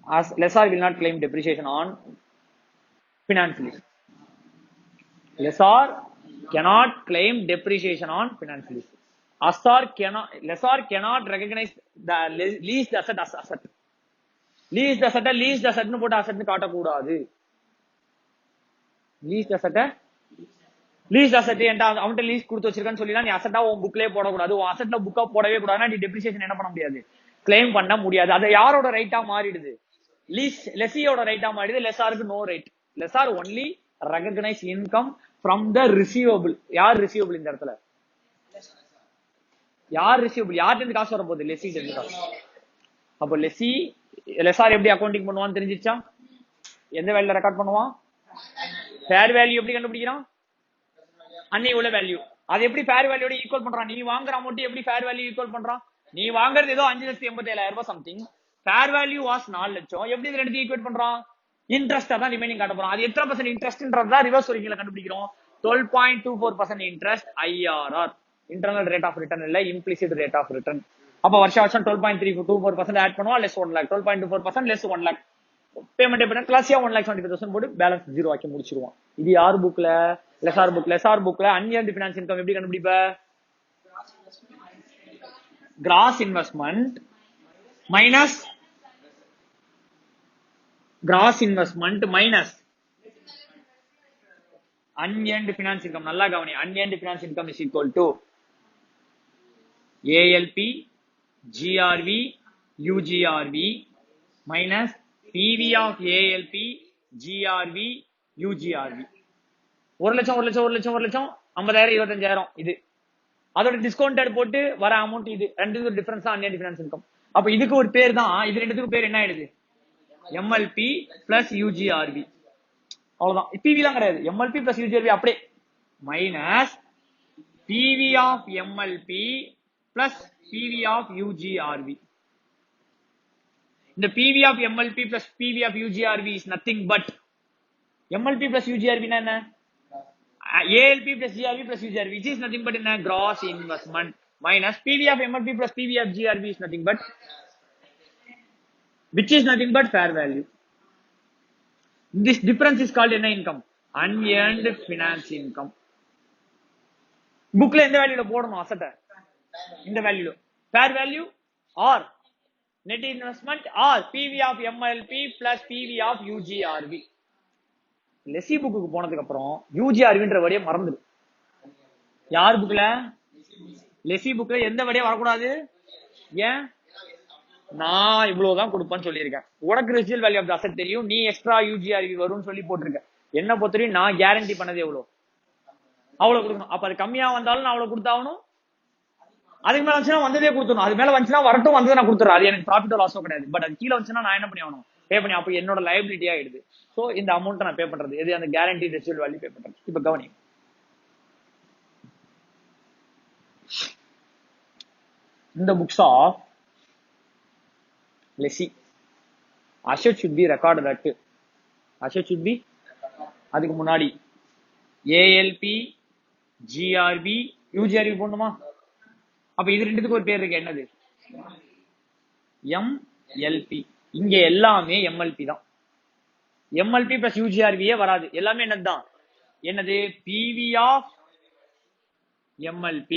as lessor will not claim depreciation on finance lease. Lessor cannot claim depreciation on finance lease. Lessor cannot recognize the leased asset as asset. leased asset னு போட்டு asset னு காட்ட கூடாது. leased asset அவன்கிட்ட லீஸ் கொடுத்து வச்சிருக்கான்னு சொல்லி நீ அசெட்டா உன் புக்லயே போடக்கூடாது. உன் அசெட்ல புக்கா போடவே கூடாதுன்னா நீ டெப்ரிசியேஷன் என்ன பண்ண முடியாது, கிளைம் பண்ண முடியாது. அது யாரோட ரைட்டா மாறிடுது, லெசியோட ரைட்டா மாறிடுது. லெசாருக்கு no right. Lessor only recognise income from the receivable. யார் ரிசீவபிள் இந்த இடத்துல, யார் ரிசீவபிள், யார்கிட்ட இருந்து காசு வர போகுது, லெசிட்ட இருந்து காசு. அப்போ லெசார் எப்படி அக்கௌண்டிங் பண்ணுவான்னு தெரிஞ்சிச்சா, எந்த வேல்யூல ரெக்கார்ட் பண்ணுவான், ஃபேர் வேல்யூ எப்படி கண்டுபிடிக்கிறான், அன்னை உள்ள வேல்யூ. அது எப்படி ஃபேர் வேல்யூட ஈக்குவல் பண்றான், நீ வாங்குற அமௌண்ட் எப்படி ஃபேர் வேல்யூ ஈக்குவல் பண்றான். நீ வாங்குறது ஏதோ 5,87,000 ரூபாய் சம்திங், ஃபேர் வேல்யூ வாஸ் 4 லட்சம். எப்படி இது ரெண்டு ஈக்குவேட் பண்றான், இன்ட்ரெஸ்டா தான் ரிமைனிங் காட்ட போறோம். அது எத்தனை பர்சன்ட் இன்ட்ரெஸ்ட்ன்றதா ரிவர்ஸ் ஒரிஜினல கண்டுபிடிக்கிறோம். 12.24% interest IRR, internal rate of return இல்ல, இம்ப்ளிசிட் ரேட் ஆஃப் ரிட்டர்ன். அப்ப வருஷம் 12.324% ஆட் பண்ணுவோம், less 1 lakh. 12.24% less 1 lakh. Payment எப்படி கிளாஸியா 1,75,000 போட்டு பேலன்ஸ் 0 ஆக்கி முடிச்சிருவோம். இது யார் புக்ல, லெசார் புக்ல. லெசார் புக்ல அன்ஏர்ன்டு ஃபினான்ஸ் இன்கம் எப்படி கண்டுபிடிப்ப, gross investment minus unearned finance income. நல்லா கவனி, unearned finance income is equal to ALP GRV UGRV minus PV of ALP GRV UGRV. 1 லட்சம் 50,000 25,000 இது. அதோட டிஸ்கவுண்டட் போட்டு வர அமௌண்ட் இது. ரெண்டு டிஃபரன்ஸ் தான் அன்ஏர்ன்டு ஃபினான்ஸ் இன்கம். அப்ப இதுக்கு ஒரு பேர் தான், இது ரெண்டுத்துக்கு பேர் என்ன ஆயிடுது, MLP plus UGRV. அவ்வளவுதான், PV தான் கிடையாது. MLP plus UGRV அப்படியே minus PV of MLP plus PV of UGRV. இந்த PV of MLP plus PV of UGRV is nothing but MLP plus UGRV என்ன, ALP plus GRV plus UGRV, which is nothing but in a gross investment minus PV of MLP plus PV of GRV is nothing but, which is nothing but fair value. This difference is called என்ன income? Unearned finance income. புக்ல எந்த வேல்யூல போடணும் அசெட்ட? இந்த வேல்யூல. fair value or net investment or PV of MLP plus PV of UGRV. Lassi புக்குக்கு போனதுக்கு அப்புறம் UGRVன்ற வழியை மறந்துடு. யார் புக்ல? லெசி புக்ல எந்த வழியா வரக்கூடாது? ஏன்? நான் இவ்வளவுதான் கொடுப்பேன்னு சொல்லியிருக்கேன். உனக்கு residual value of the asset தெரியும், நீ எக்ஸ்ட்ரா UGRV வரும்னு சொல்லி போட்டிருக்க. என்ன பொறுத்தவரையும் நான் கேரண்டி பண்ணது எவ்வளவு? அவ்வளவு கொடுக்கணும். அப்ப அது கம்மியா வந்தாலும் நான் அவ்வளவு கொடுத்தாகணும். அதுக்கு மேல வந்துச்சுன்னா வந்ததே கொடுத்துடணும். அது மேல வந்துச்சுன்னா வரட்டும், வந்ததை நான் கொடுத்துறேன். அது எனக்கு ப்ராஃபிட்டோ லாஸோ கிடையாது. பட் அது கீழே வந்துச்சுன்னா நான் என்ன பண்ணி ஆகணும்? பே பண்ணி. அப்ப என்னோட லைபிலிட்டி ஆயிடுது. சோ இந்த அமௌண்ட் நான் பே பண்றது எது? அந்த கேரண்டி ரெசிடுவல் வேல்யூ பே பண்றது. இப்ப கவனி, இந்த books of lessee asset should be recorded at, asset should be, அதுக்கு முன்னாடி ALP GRV UGRV போடணுமா? அப்ப இது ரெண்டுத்துக்கு ஒரு பேர் இருக்கு, என்னது? MLP. இங்க எல்லாமே MLP தான். MLP பிளஸ் UGRV வராது. எல்லாமே என்னதுதான்? என்னது? PV of MLP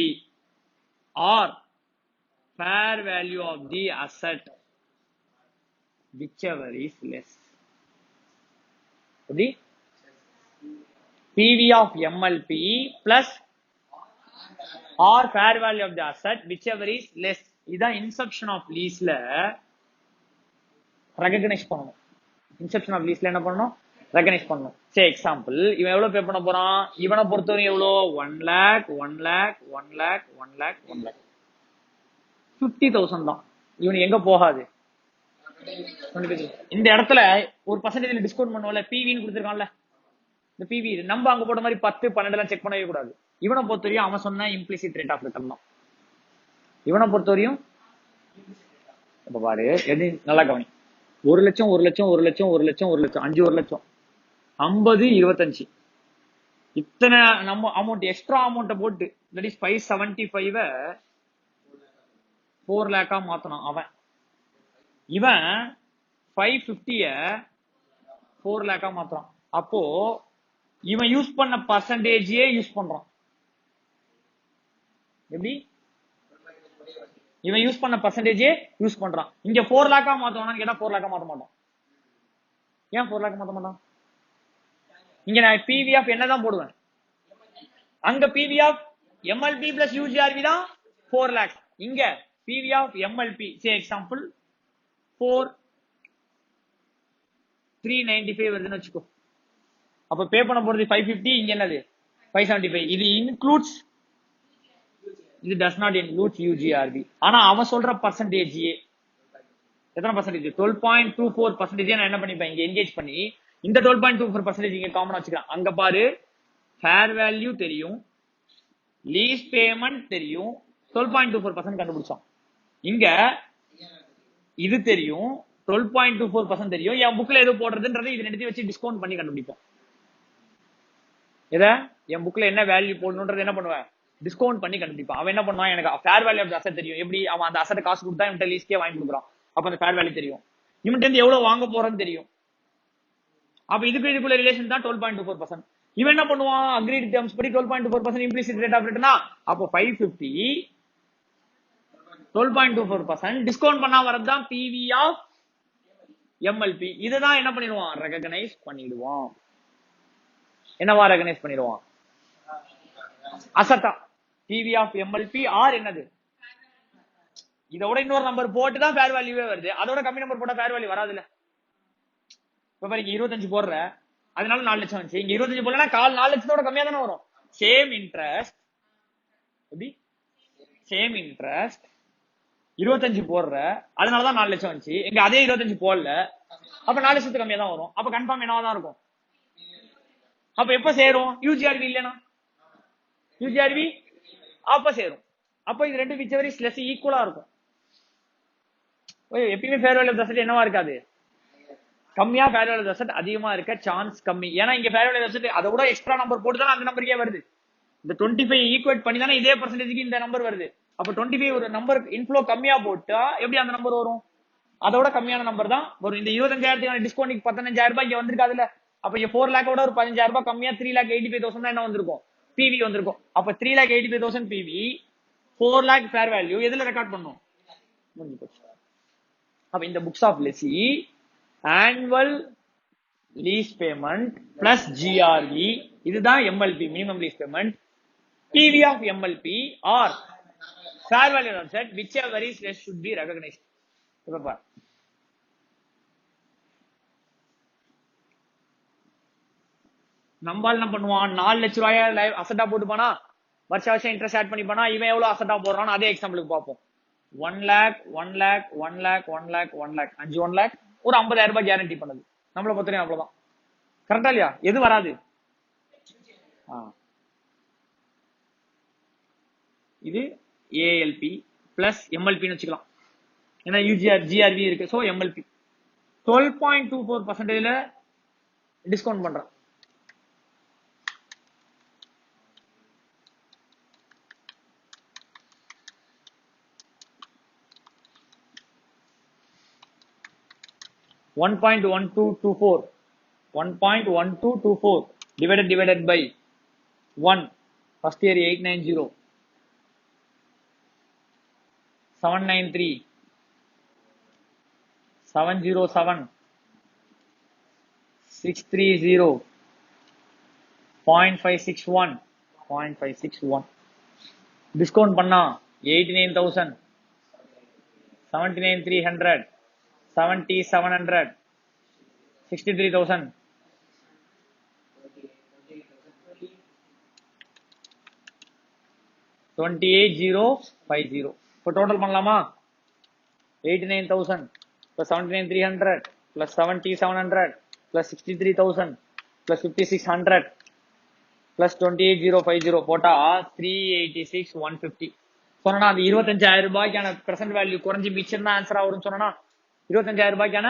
or fair value of the asset whichever is less. எப்படி? PV of MLP plus or fair value of the asset whichever is less. இதான் inception of leaseல recognize பண்ணணும். inception of leaseல என்ன பண்ணணும்? recognize பண்ணணும். say example, இவன் எவ்வளவு பே பண்ண போறான்? இவனை பொறுத்தவரை எவ்வளோ? 1 lakh 1 lakh 1 lakh 1 lakh 1 lakh 50,000 தான். இவன் எங்க போகாது? இந்த இடத்துல ஒரு பர்சன்டேஜ்ல டிஸ்கவுண்ட் பண்ணுவோம்ல, பிவின்னு கொடுத்துருக்கான்ல, இந்த பிவி நம்ம அங்க போட்ட மாதிரி 10 12 எல்லாம் செக் பண்ணவே கூடாது. இவனை பொறுத்தவரையும் அவன் சொன்ன இம்ப்ளிசிட் ரேட் ஆஃப் ரிட்டர்ன் தான். இவனை பொறுத்தவரையும் இப்ப பாரு, எது நல்லா கவனி. 1 லட்சம் 1 லட்சம் 1 லட்சம் 1 லட்சம் 1 லட்சம் 5 1 லட்சம் 50 25 இத்தனை நம்ம அமௌண்ட் எக்ஸ்ட்ரா அமௌண்ட்டை போட்டு, தட் இஸ் 575 4 லேக்கா மாத்தணும் அவன். இவன் 550 4 லேக்கா மாத்துறான். அப்போ இவன் யூஸ் பண்ண பர்சன்டேஜே யூஸ் பண்றான். எப்படி? இவன் யூஸ் பண்ண பர்சன்டேஜே யூஸ் பண்றான். இங்க 4 லேக்கா மாத்தணும்னு கேட்டா 4 லேக்கா மாத்த மாட்டான். ஏன் 4 லேக்கா மாத்த மாட்டான்? இங்க நான் பிவி ஆஃப் என்னதான் போடுவேன், அங்க PV of MLP plus UGRV தான் 4 lakhs. இங்க PV of MLP say example 4395 வருதுன்னு வச்சுக்கோ. அப்ப பே பண்ண போறது 550, இங்க என்னது 575. இது இன்க்ளூட்ஸ், இது டஸ் நாட் இன்க்ளூட்ஸ் UGRV. ஆனா அவன் சொல்ற பர்சன்டேஜ் எத்தனை பர்சன்டேஜ்? 12.24% நான் என்ன பண்ணிப்பேன் இங்க என்கேஜ் பண்ணி, இந்த 12.24% இங்க காமன் வச்சுக்கிறேன். அங்க பாரு, ஃபேர் வேல்யூ தெரியும், லீஸ் பேமெண்ட் தெரியும், 12.24% கண்டுபிடிச்சோம். இங்க இது தெரியும், 12.24% தெரியும். என் புக்ல எது போடுறதுன்றது இது ரெண்டுத்தையும் வச்சு டிஸ்கவுண்ட் பண்ணி கண்டுபிடிப்போம். இதை என் புக்ல என்ன வேல்யூ போடணும்ன்றது என்ன பண்ணுவேன்? டிஸ்கவுண்ட் பண்ணி கண்டுபிடிப்பான். அவன் என்ன பண்ணுவான்? எனக்கு ஃபேர் வேல்யூ ஆஃப் அசெட் தெரியும். எப்படி? அவன் அந்த அசெட் காசு கொடுத்தா இவன்ட்ட லீஸ்க்கே வாங்கி கொடுக்குறான். அப்ப அந்த ஃபேர் வேல்யூ தெரியும். இவன்ட்ட இருந்து எவ்வளவு வாங்க போறன்னு தெரியும். அப்ப இதுக்குள்ள ரிலேஷன் தான் 12.24%. இவன் என்ன பண்ணுவான்? அக்ரீட் டெர்ம்ஸ் படி 12.24% இம்ப்ளிசிட் ரேட் ஆஃப் ரிட்டர்னா, அப்போ 550 12.24% டிஸ்கவுண்ட் பண்ணா வரதுதான் பிவி ஆஃப் MLP. இதுதான் என்ன பண்ணிடுவான்? ரெகக்னைஸ் பண்ணிடுவான். என்னவா ரெகக்னைஸ் பண்ணிடுவான்? அசட்டா பிவி ஆஃப் MLP ஆர் என்னது? இதோட இன்னொரு நம்பர் போட்டு தான் ஃபேர் வேல்யூவே வருது. அதோட கம்மி நம்பர் போட்டா ஃபேர் வேல்யூ வராதுல்ல. இப்ப பாருங்க 25 போடுற, அதனால 4 லட்சம் வந்துச்சு. இங்க 25 போடலன்னா 4 லட்சத்தோட கம்மியா தானே வரும். சேம் இன்ட்ரெஸ்ட், எப்படி சேம் இன்ட்ரெஸ்ட் 25 போடுற, அதனாலதான் 4 லட்சம் வந்துச்சு. இங்க அதே 25 போடல, அப்ப 4 லட்சத்துக்கு கம்மியா தான் வரும். அப்ப கன்ஃபார்ம் என்னவா இருக்கும்? அப்ப எப்ப சேரும்? UGRV இல்லனா UGRV அப்ப சேரும். அப்ப இது ரெண்டு whichever is less ஈக்குவலா இருக்கும். எப்பயுமே fair value of the asset என்னவா இருக்காது? கம்மியா ஃபேர் வேல்யூ அசெட் அதிகமா இருக்க சான்ஸ் கம்மி. ஏன்னா இங்க ஃபேர் வேல்யூ அசெட் அதை விட எக்ஸ்ட்ரா நம்பர் போட்டு தானே அந்த நம்பருக்கே வருது. இந்த 25 ஈக்குவேட் பண்ணி தானே இதே பர்சன்டேஜ்க்கு இந்த நம்பர் வருது. அப்ப 25 ஒரு நம்பர் இன்ஃப்ளோ கம்மியா போட்டா எப்படி அந்த நம்பர் வரும்? அதோட கம்மியான நம்பர் தான் வரும். இந்த 25,000 டிஸ்கவுண்ட் 15,000 ரூபாய் இங்க வந்திருக்காதுல்ல. அப்ப இங்க 4 லேக்கோட ஒரு 15,000 ரூபாய் கம்மியா 3,85,000 தான் என்ன வந்திருக்கும்? பிவி வந்திருக்கும். அப்ப 3,85,000 பிவி 4 லேக் ஃபேர் வேல்யூ எதுல ரெக்கார்ட் பண்ணும்? முடிஞ்சு போச்சு. அப்ப இந்த books of lessee annual lease payment plus GRV இதுதான் MLP minimum lease payment. PV of MLP or fair value asset whichever is less should be recognized. இப்ப பாரு நம்பால் என்ன பண்ணுவான்? 4 லட்சம் ரூபாய் அசெட்டா போட்டுப்பானா, வருஷ வருஷம் இன்ட்ரெஸ்ட் ஆட் பண்ணிப்பானா. இவன் எவ்வளவு அசெட்டா போடுறான் அதே எக்ஸாம்பிளுக்கு பார்ப்போம். 1 lakh 1 lakh 1 lakh 1 lakh 1 lakh 5 1 lakh ஒரு 50,000 ரூபாய் கேரண்டி பண்ணுது. நம்மள பொறுத்தவரைக்கும் அவ்வளவுதான். கரெக்டா இல்லையா? எது வராது? இது ஏஎல்பி பிளஸ் எம்எல்பின்னு வச்சுக்கலாம். ஏன்னா யூஜிஆர் ஜிஆர்வி இருக்கு. சோ எம்எல்பி 12.24% டிஸ்கவுண்ட் பண்றேன். $1.1224 divided by 1. First year 890 793 707 630 0.561 discount பண்ணா 89,000 79,300 7,700 63,000 28,050. இப்போ டோட்டல் பண்ணலாமா? 89,000 plus 79,300 plus 7,700 plus 63,000 plus 5,600 plus 28,050 போட்டா 386,150. சொன்னா அந்த 25,000 ரூபாய்க்கான பிரசன்ட் வேல்யூ குறைஞ்சி மிச்சம் தான் ஆன்சரா வரும்னு சொன்னா 25,000 ரூபாய்க்கான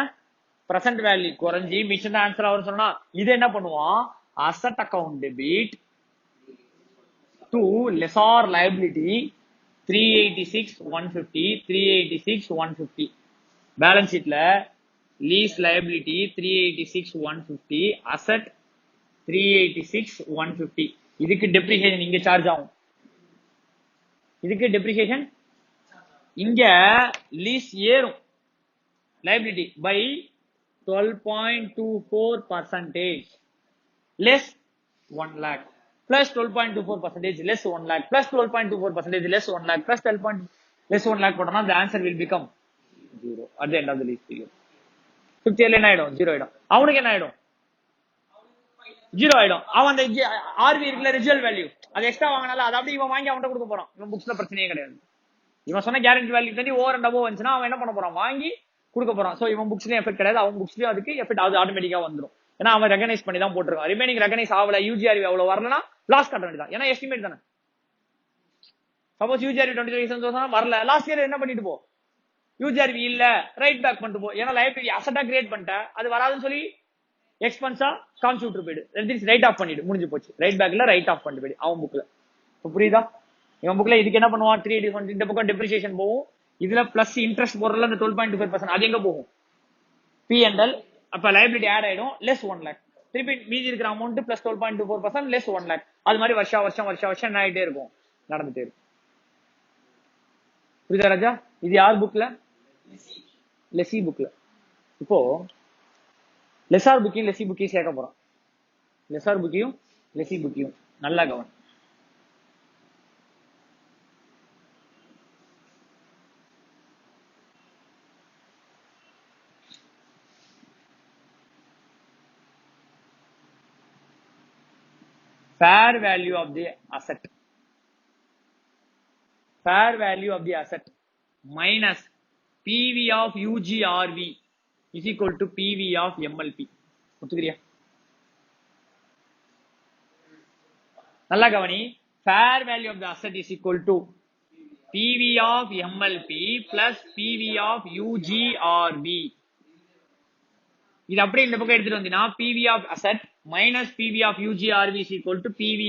பிரசன்ட் வேல்யூ குறைஞ்சி மிச்சம் தான் ஆன்சரா வரும்னு சொன்னா இது என்ன பண்ணுவான்? Asset account debit to lessor liability 386,150 386,150 balance ஷீட்ல லீஸ் liability 386,150 அசட் 386,150. இதுக்கு டெப்ரிசியேஷன் இங்க சார்ஜ் ஆகும். இதுக்கு டெப்ரிசியேஷன் இங்க லீஸ் ஏறும் liability by 12.24% less 1 lakh plus 12.24% less 1 lakh plus 12.24% less 1 lakh plus 12. less 1 lakh போட்டோம்னா the answer will become 0 at the end of the lease period. 50 என்ன ஆயிடும்? 0 ஆயிடும். அவனுக்கு என்ன ஆயிடும்? 0 ஆயிடும். அவன் அந்த ஆர்வி இருக்குல ரிஜுவல் வேல்யூ அது எக்ஸ்ட்ரா வாங்கினால அது அப்படியே இவன் வாங்கி அவன்கிட்ட கொடுக்க போறான். இவன் புக்ஸ்ல பிரச்சனையே கிடையாது. இவன் சொன்ன கேரண்டி வேல்யூ தண்ணி ஓவர் அண்ட் அபோவ் வந்துச்சுன்னா அவன் என்ன பண்ண போறான்? வாங்கி கொடுக்க போறான். சோ இவன் புக்ஸ்லயும் எஃபெக்ட் கிடையாது, அவன் புக்ஸ்லயும் அதுக்கு எஃபெக்ட் அது ஆட்டோமேட்டிக்கா வந்துடும். ஏன்னா அவன் ரெகனைஸ் பண்ணி தான் போட்டுருக்கான். ரிமைனிங் ரெகனைஸ் ஆகல யூஜிஆர்வி அவ்வளவு வரலனா லாஸ் கட்ட வேண்டியதான். ஏன்னா எஸ்டிமேட் தானே. சப்போஸ் யூஜிஆர்வி 23,000 வரல லாஸ்ட் இயர் என்ன பண்ணிட்டு போ? யூஜிஆர்வி இல்ல ரைட் பேக் பண்ணிட்டு போ. ஏன்னா லைபிலிட்டி அசட்டா கிரியேட் பண்ணிட்ட அது வராதுன்னு சொல்லி எக்ஸ்பென்ஸா காமிச்சு விட்டு போயிடு. ரைட் ஆஃப் பண்ணிடு. முடிஞ்சு போச்சு. ரைட் பேக்ல ரைட் ஆஃப் பண்ணிட்டு போயிடு அவன் புக்ல. புரியுதா? இவன் புக்ல இதுக்கு என்ன பண்ணுவான்? 381 இந்த பக்கம் டெப்ரிசியேஷன் போகும். இதுல பிளஸ் இன்ட்ரெஸ்ட் போறதுல அந்த 12.25% அது எங்க போகும்? P&L. அப்ப லைபிலிட்டி ஆட் ஆயிடும். Less 1 lakh. திருப்பி மீதி இருக்கிற அமௌண்ட் பிளஸ் 12.24% லெஸ் 1 lakh. அது மாதிரி வருஷம் என்ன ஆயிட்டே இருக்கும், நடந்துட்டே இருக்கும். புரியுதா ராஜா? இது யார் புக்ல? லெசி புக்ல. இப்போ லெசார் புக்கையும் லெசி புக்கையும் சேர்க்க போறோம். லெசார் புக்கையும் லெசி புக்கையும் நல்லா கவனம். fair value of the asset. Fair value of the asset minus PV of UGRV is equal to PV of MLP. ஒத்துக்கிறியா? நல்லா கவனி. fair value of the asset is equal to PV of MLP plus PV of UGRV. இது அப்படியே இந்த பக்கம் எடுத்துட்டு வந்தீங்கன்னா PV of asset minus PV of UGRV is equal to PV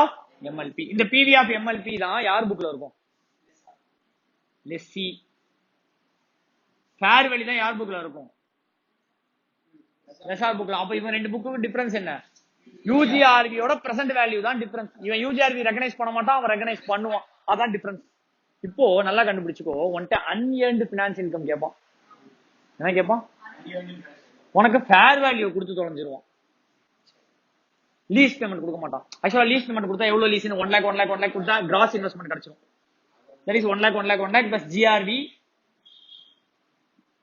of MLP. இந்த பிவி ஆஃப் எம்எல்பி தான் யார் புக்ல இருக்கும்? லெஸ்ஸி. ஃபேர் வேல்யூ தான் யார் புக்ல இருக்கும்? லெஸ்ஸார் புக்ல. அப்ப இவன் ரெண்டு புக்கு டிஃபரன்ஸ் என்ன? யூஜிஆர்வியோட பிரசன்ட் வேல்யூ தான் டிஃபரன்ஸ். இவன் யூஜிஆர்வி ரெகனைஸ் பண்ண மாட்டான், அவன் ரெகனைஸ் பண்ணுவான். அதான் டிஃபரன்ஸ். இப்போ நல்லா கண்டுபிடிச்சுக்கோ. உன்கிட்ட அன்ஏர்ன்டு ஃபினான்ஸ் இன்கம் கேட்பான். என்ன கேட்பான்? உனக்கு ஃபேர் வேல்யூ கொடுத்து தொலைஞ்சிருவான். லீஸ் பேமெண்ட் கொடுக்க மாட்டான். ஆக்சுவலா லீஸ் பேமெண்ட் கொடுத்தா எவ்வளவு லீஸ்? 1 lakh 1 lakh 1 lakh கொடுத்தா கிராஸ் இன்வெஸ்ட்மெண்ட் கிடைச்சிடும். That is 1 lakh 1 lakh 1 lakh plus GRV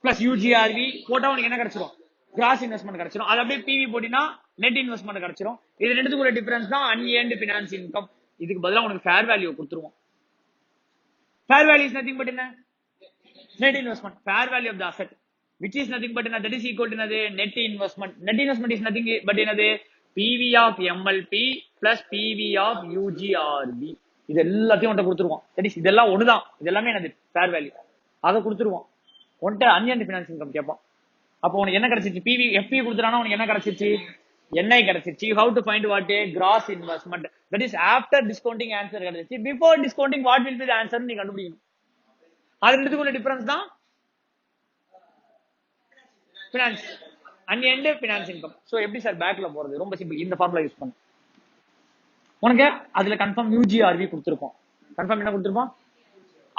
plus UGRV போட்டா உனக்கு என்ன கிடைச்சிடும்? கிராஸ் இன்வெஸ்ட்மெண்ட் கிடைச்சிடும். அது அப்படியே பிவி போட்டினா நெட் இன்வெஸ்ட்மெண்ட் கிடைச்சிடும். இது ரெண்டுத்துக்குள்ள டிஃபரன்ஸ் தான் அன்ஏர்ன்டு ஃபினான்ஸ் இன்கம். இதுக்கு பதிலா உனக்கு ஃபேர் வேல்யூ கொடுத்துருவோம். Fair value is nothing but என்ன? Net investment. Fair value of the asset which is nothing but that is equal to net investment. Net investment is nothing but PV of MLP plus PV of UGRB. இது எல்லாத்தையும் உன்கிட்ட கொடுத்துருவோம். தட் இஸ் இதெல்லாம் ஒண்ணுதான். இது எல்லாமே என்னது? Fair value. அதை கொடுத்துருவோம். உன்கிட்ட அன்ஏர்ன்டு ஃபினான்ஸ் இன்கம் கேட்பான். அப்போ உனக்கு என்ன கிடைச்சிச்சு? பிவி எஃப்பி கொடுத்துறானா உனக்கு என்ன கிடைச்சிச்சு? என்ஐ கிடைச்சிச்சு. How to find what? Gross investment. That is after discounting answer கிடைச்சிச்சு. Before discounting what will be the answer நீ கண்டுபிடிக்கணும். அது ரெண்டுத்துக்குள்ள டிஃபரன்ஸ் தான் ஃபினான்ஸ் அன்ஏர்ன்டு ஃபினான்ஸ் இன்கம். சோ எப்படி சார் பேக்ல போறது? ரொம்ப சிம்பிள். இந்த ஃபார்முலா யூஸ் பண்ணு. உனக்கு அதுல கன்ஃபார்ம் யூஜிஆர்வி கொடுத்திருப்போம். கன்ஃபார்ம் என்ன கொடுத்திருப்போம்?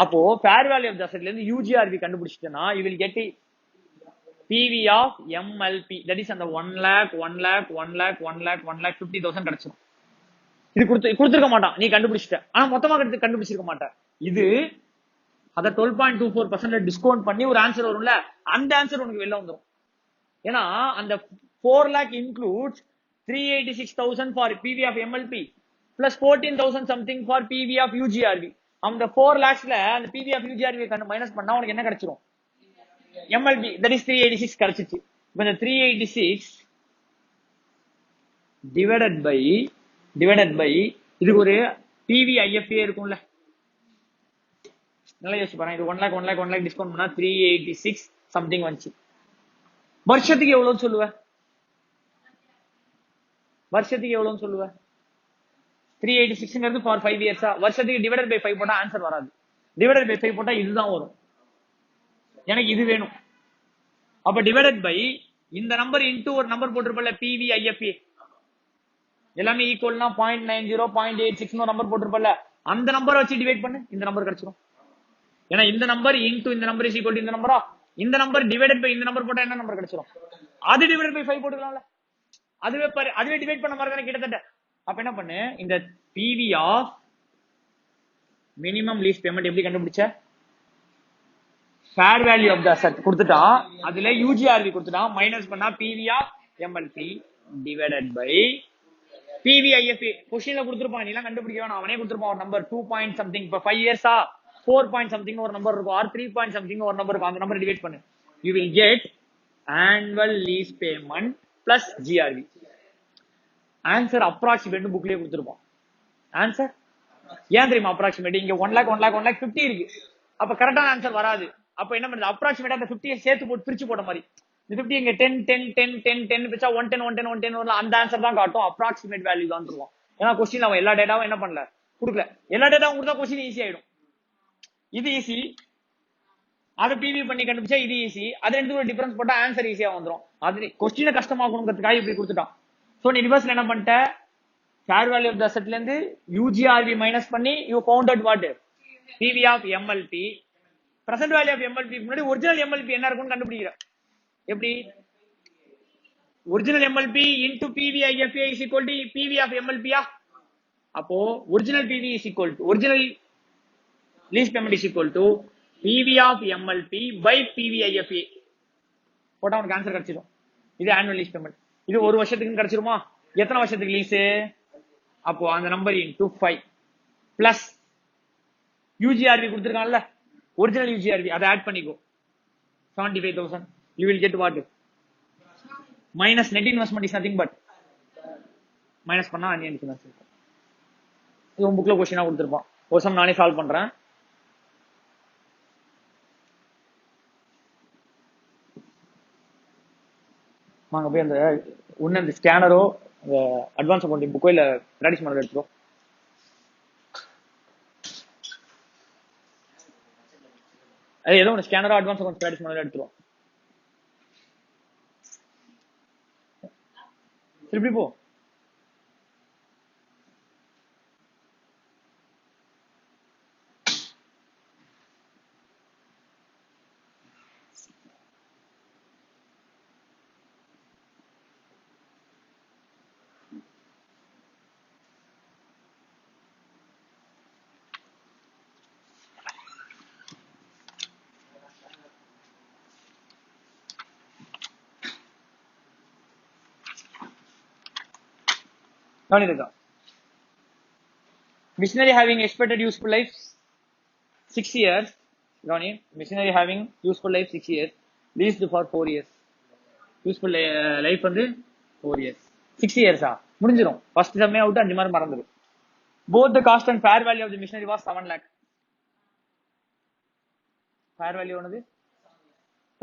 அப்போ ஃபேர் வேல்யூ ஆஃப் தி அசெட்ல இருந்து யூஜிஆர்வி கண்டுபிடிச்சிட்டேனா you will get PV of MLP. that is அந்த 1 lakh 1 lakh 1 lakh 1 lakh 1 lakh 50,000 கிடைச்சிடும். இது கொடுத்திருக்க மாட்டான், நீ கண்டுபிடிச்சிட்ட. ஆனா மொத்தமா கண்டுபிடிச்சிருக்க மாட்டேன். இது அத 12.24% டிஸ்கவுண்ட் பண்ணி ஒரு ஆன்சர் வரும்ல, அந்த ஆன்சர் உனக்கு வெளில வந்துரும். ஏன்னா அந்த 4 lakh includes 386,000 for PV of MLP plus 14,000 something for PV of UGRV. அந்த 4 lakhsல அந்த PV of UGRV மைனஸ் பண்ணா உனக்கு என்ன கிடைச்சிரும்? MLP. that is 386 கிடைச்சிச்சு. இப்போ இந்த 386 divided by இதுக்கு ஒரு PV IFA இருக்கும்ல, நல்லா யோசிச்சு பாருங்க. இது 1 lakh 1 lakh 1 lakh டிஸ்கவுண்ட் பண்ணா 386 சம்திங் வந்துச்சு. வருஷத்துக்கு எவ்வளவுன்னு சொல்லுவ? வருஷத்துக்கு எவ்வளவுன்னு சொல்லுவ? 386ங்கிறது ஃபார் 5 இயர்ஸா? வருஷத்துக்கு டிவைடட் பை 5 போட்டா ஆன்சர் வராது. டிவைடட் பை 5 போட்டா இதுதான் வரும். எனக்கு இது வேணும். அப்ப டிவைடட் பை இந்த நம்பர் இன்டு ஒரு நம்பர் போட்டிருப்பல பிவி ஐஎஃப்ஏ எல்லாமே ஈக்குவல்னா 0.90 0.86 ஒரு நம்பர் போட்டிருப்பல, அந்த நம்பரை வச்சு டிவைட் பண்ணு, இந்த நம்பர் கிடைச்சிடும். ஏன்னா இந்த நம்பர் இன்டு இந்த நம்பர் இஸ் ஈக்குவல் டு இந்த நம்பரா, இந்த நம்பர் டிவைடட் பை இந்த நம்பர் போட்டா என்ன நம்பர் கிடைச்சிடும்? அது டிவைடட் பை 5 போட்டுக்கலாம்ல. அதுவே டிவைட் பண்ண மாதிரி தானே கிட்டத்தட்ட. அப்ப என்ன பண்ணு, இந்த PV of minimum lease payment எப்படி கண்டுபிடிச்ச? Fair value of the asset கொடுத்துட்டா, அதுல யூஜிஆர்வி கொடுத்துட்டா, மைனஸ் பண்ணா PV of MLP divided by PV IFA. கொஸ்டின்ல கொடுத்துருப்பான், நீ எல்லாம் கண்டுபிடிக்க வேணாம், அவனே கொடுத்துருப்பான் ஒரு நம்பர் 2 பாயிண்ட் சம்திங். இப்ப 5 இயர்ஸா 4 பாயிண்ட் சம்திங் ஒரு நம்பர் இருக்கும், ஆர் 3 பாயிண்ட் சம்திங் ஒரு நம்பர் இருக்கும். அந்த நம்பர் டிவைட் பண்ணு, you will get annual lease payment plus GRV. Answer approximate புக்லயே கொடுத்துருப்பான். ஆன்சர் ஏன் தெரியுமா அப்ராக்சிமேட்? இங்க 1 lakh 1 lakh 1 lakh 50 இருக்கு. அப்ப கரெக்டான ஆன்சர் வராது. அப்ப என்ன பண்ணுது, அப்ராக்சிமேட்டா அந்த 50 சேர்த்து போட்டு பிரிச்சு போட்ட மாதிரி. இந்த 50 இங்க 10 10 10 10 10 பிரிச்சா 110 110 110 வரலாம். அந்த ஆன்சர் தான் காட்டும், அப்ராக்சிமேட் வேல்யூ தான் தருவான். ஏன்னா கொஸ்டின் அவன் எல்லா டேட்டாவும் என்ன பண்ணல, கொடுக்கல. எல்லா டேட்டாவும் கொடுத்தா கொஸ்டின் ஈஸி ஆயிடும். இது ஈஸி, அதை பிவி பண்ணி கண்டுபிடிச்சா இது ஈஸி. அது ரெண்டு ஒரு டிஃபரன்ஸ் போட்டா ஆன்சர் ஈஸியா வந்துடும். அது கொஸ்டினை கஷ்டமாக்கணுங்கிறதுக்காக இப்படி கொடுத்துட்டான். சோ நீ ரிவர்ஸ்ல என்ன பண்ணிட்ட, ஃபேர் வேல்யூ ஆஃப் தி அசெட்ல இருந்து யூஜிஆர்வி மைனஸ் பண்ணி you found out what PV of MLP. Present value of MLP முன்னாடி ஒரிஜினல் எம்எல்பி என்ன இருக்கும்னு கண்டுபிடிக்கிற. எப்படி? Original MLP into PV IFA is equal to PV of எம்எல்பியா? அப்போ original PV is equal to original lease payment is equal to PV of MLP by PV IFA போட்டா உனக்கு ஆன்சர் கிடைச்சிடும். இது ஆனுவல் லீஸ் பேமெண்ட். இது ஒரு வருஷத்துக்கு கிடைச்சிருமா? எத்தனை வருஷத்துக்கு லீஸ்? அப்போ அந்த நம்பர் இன்டு 5 பிளஸ் யூஜிஆர்வி கொடுத்துருக்கான்ல, ஒரிஜினல் யூஜிஆர்வி, அதை ஆட் பண்ணிக்கோ 75,000. you will get what? minus net investment is nothing but minus பண்ணா அன்னியன் ஃபினான்ஸ். இது உங்க புக்ல क्वेश्चन கொடுத்திருப்பான். ஒரு சம் நானே சால்வ் பண்றேன். வாங்க போய் அந்த ஒன்னு அந்த ஸ்கேனரோ அந்த அட்வான்ஸ் அக்கௌண்ட் புக்கோ இல்ல ப்ராக்டிஸ் மாடல் எடுத்துக்கோ. அது ஏதோ ஒன்று ஸ்கேனரோ அட்வான்ஸ் அக்கௌண்ட் ப்ராக்டிஸ் மாடல் எடுத்துருவோம். திருப்பி போ. கவனிக்கா. Missionary having expected useful life 6 years. Ronnie, missionary having useful life 6 years, leased for 4 years. Useful life வந்து 4 years. 6 years முடிஞ்சிரும். ஃபர்ஸ்ட் செம்மே அவுட் 5 மார்க் மறந்துடும். Both the cost and fair value of the missionary was 7 lakh. fair value ஆனது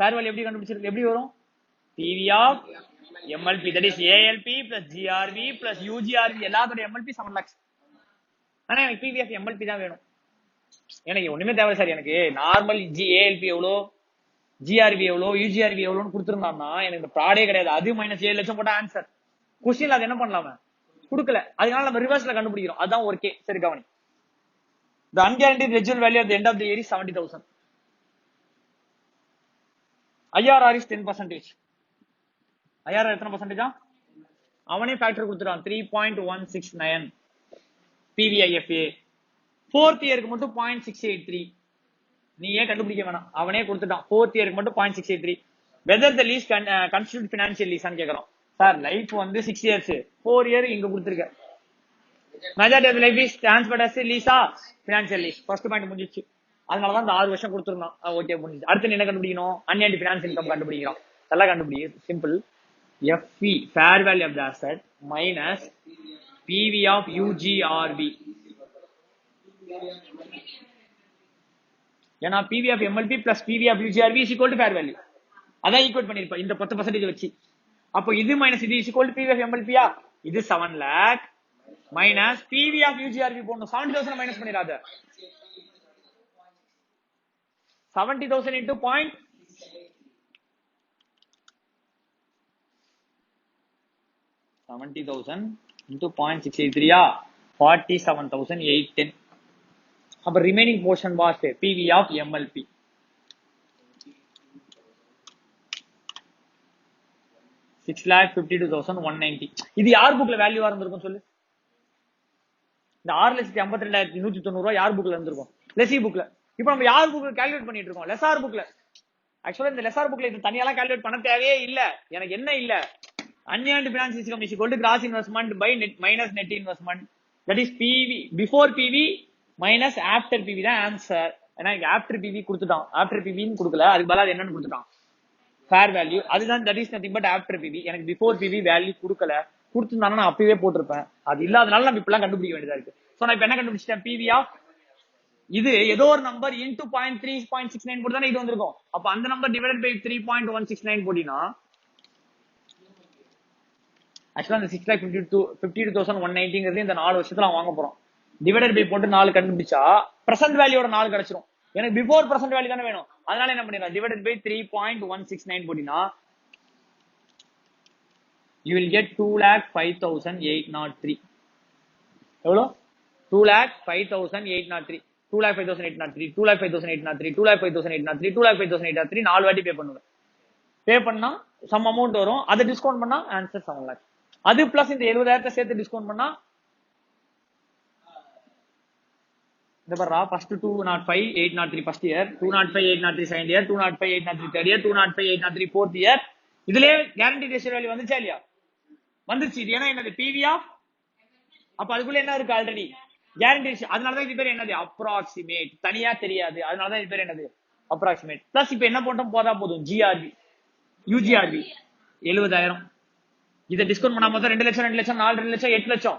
fair value எப்படி கண்டுபிடிச்சிருக்கு? எப்படி வரும்? PV of MLP, that is ALP plus GRV plus UGRV எல்லாத்தோட MLP 7 lakhs. ஆனா எனக்கு PV of MLP தான் வேணும். எனக்கு ஒண்ணுமே தேவை சார். எனக்கு நார்மல் ALP எவ்வளோ, GRV எவ்வளோ, UGRV எவ்வளோன்னு கொடுத்துருந்தான்னா எனக்கு ப்ராடே கிடையாது. அது -7 லட்சம் போட்ட ஆன்சர். கொஸ்டின்ல அது என்ன பண்ணலாம கொடுக்கல. அதனால நம்ம ரிவர்ஸ்ல கண்டுபிடிக்கிறோம். அதான் ஓகே. சரி கவனி. The unguaranteed residual value at the end of the year is 70,000. IRR is 10%. IRR எத்தனை பர்சன்டேஜா? அவனே ஃபேக்டர் கொடுத்துட்டான் 3.169. PVIFA 4th இயருக்கு மட்டும் 0.683. நீ ஏன் கண்டுபிடிக்க வேணாம், அவனே கொடுத்துட்டான். 4th இயருக்கு மட்டும் 0.683. whether the lease constitute financial lease ஆன்னு கேக்குறோம். சார் லைஃப் வந்து 6 years, 4 year இங்க கொடுத்துருக்க. majority of life is transferred as lease financial lease. First point முடிஞ்சிச்சு. அதனாலதான் இந்த 6 வருஷம் கொடுத்துருந்தான். ஓகே முடிஞ்சு. அடுத்து என்ன கண்டுபிடிக்கணும்? அன்எண்ட் ஃபினான்ஸ் இன்கம் கண்டுபிடிக்கிறோம். நல்லா கண்டுபிடி, simple. FV fair value of the asset minus PV of UGRV. ஏன்னா PV of MLP plus PV of UGRV is equal to fair value. அதான் ஈக்குவேட் பண்ணிருப்பா இந்த 10% வச்சு. அப்போ இது மைனஸ் இது is equal to PV of MLP. இது 7 lakh minus PV of UGRV போடணும். 70,000 மைனஸ் பண்ணிடாத. 70,000 into 0.683 47,810. அப்ப remaining portion was PV of MLP. $6,52,190. இது யார் புக்ல வேல்யூவா இருந்திருக்கும் சொல்லு? இந்த 6,52,190 யார் புக்ல இருந்திருக்கும்? லெசி புக்ல. இப்போ நம்ம யார் புக்ல கால்குலேட் பண்ணிட்டு இருக்கோம்? லெசார் புக்ல. ஆக்சுவலா இந்த லெசார் புக்ல இது தனியாலாம் கால்குலேட் பண்ண தேவையே இல்ல. எனக்கு என்ன இல்ல, unearned finance income is equal to gross investment by net minus net investment. That is PV before PV minus after PV தான் ஆன்சர். ஏன்னா ஆஃப்டர் PV கொடுத்துட்டான். ஆஃப்டர் PV ன்னு கொடுக்கல, அதுக்கு பதிலா என்னன்னு கொடுத்துட்டான்? Fair value. அதுதான் that is nothing but after PV. எனக்கு பிஃபோர் PV வேல்யூ கொடுக்கல. கொடுத்துருந்தானா நான் அப்பவே போட்டிருப்பேன். அது இல்லாதனால நம்ம இப்பெல்லாம் கண்டுபிடிக்க வேண்டியதா இருக்கு. சோ நான் இப்ப என்ன கண்டுபிடிச்சிட்டேன்? PV ஆஃப் இது ஏதோ ஒரு நம்பர் இன்டு 0.369 போட்டு தானே இது வந்திருக்கும். அப்ப அந்த நம்பர் டிவைடட் பை 3.169 போட்டினா ஆக்சுவலா இந்த 6,52,190 இந்த 4 வருஷத்துல வாங்க போறோம். டிவைடட் பை போட்டு 4 கண்டுபிடிச்சா பிரசன்ட் வேல்யூட 4 கிடைச்சிரும். எனக்கு பிஃபோர் பிரசன்ட் வேல்யூ தானே வேணும். அதனால என்ன பண்ணிடலாம்? டிவைடட் பை 3.169 போட்டினா you will get 2,05,803. எவ்வளோ? 2,05,803. 2,05,803, 2,05,803, 2,05,803, 2,05,803 4 வாட்டி பே பண்ணுவேன். பே பண்ணா சம் அமௌண்ட் வரும். அதை டிஸ்கவுண்ட் பண்ணா ஆன்சர் 7 lakhs. அது பிளஸ் இந்த 70,000 சேர்த்து டிஸ்கவுண்ட் பண்ணா இந்த பாரா first 205,803 first year, 205,803 second year, 205,803 third year, 205,803 fourth year. இதுலயே கேரண்டி ரேஷியோ வேல்யூ வந்துச்சா இல்லையா? வந்துச்சு. இது ஏன்னா என்னது? PV ஆஃப். அப்ப அதுக்குள்ள என்ன இருக்கு? Already guarantee ratio. அதனாலதான் இது பேர் என்னது? அப்ராக்சிமேட். தனியா தெரியாது. அதனாலதான் இது பேர் என்னது? அப்ராக்சிமேட். பிளஸ் இப்ப என்ன போட்டோம்? போதா போதும். GRV UGRV 70,000. இதை டிஸ்கவுண்ட் பண்ணாம 2 லட்சம் 2 லட்சம் 4 2 லட்சம் 8 லட்சம்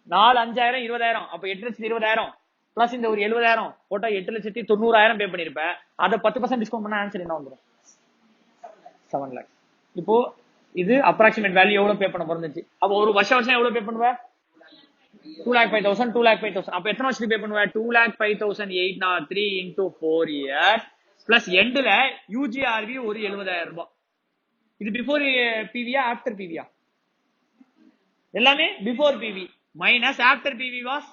4 5,000 20,000. அப்ப 8,20,000 பிளஸ் இந்த ஒரு 70,000 போட்டா 8,90,000 பே பண்ணிருப்பேன். அதை 10% டிஸ்கவுண்ட் பண்ணா ஆன்சர் என்ன வந்துடும்? 7 lakhs. இப்போ இது அப்ராக்சிமேட் வேல்யூ எவ்வளவு பே பண்ண போறந்துச்சு. அப்போ ஒரு வருஷம் எவ்வளவு பே பண்ணுவ? 2,05,000 2,05,000. அப்ப எத்தனை வருஷத்துக்கு பே பண்ணுவ? 2,05,803 into 4 years பிளஸ் எண்ட்ல யூஜிஆர்வி ஒரு 70,000 ரூபாய். இது பிஃபோர் பிவியா ஆஃப்டர் பிவியா? எல்லாமே before PV minus after PV was.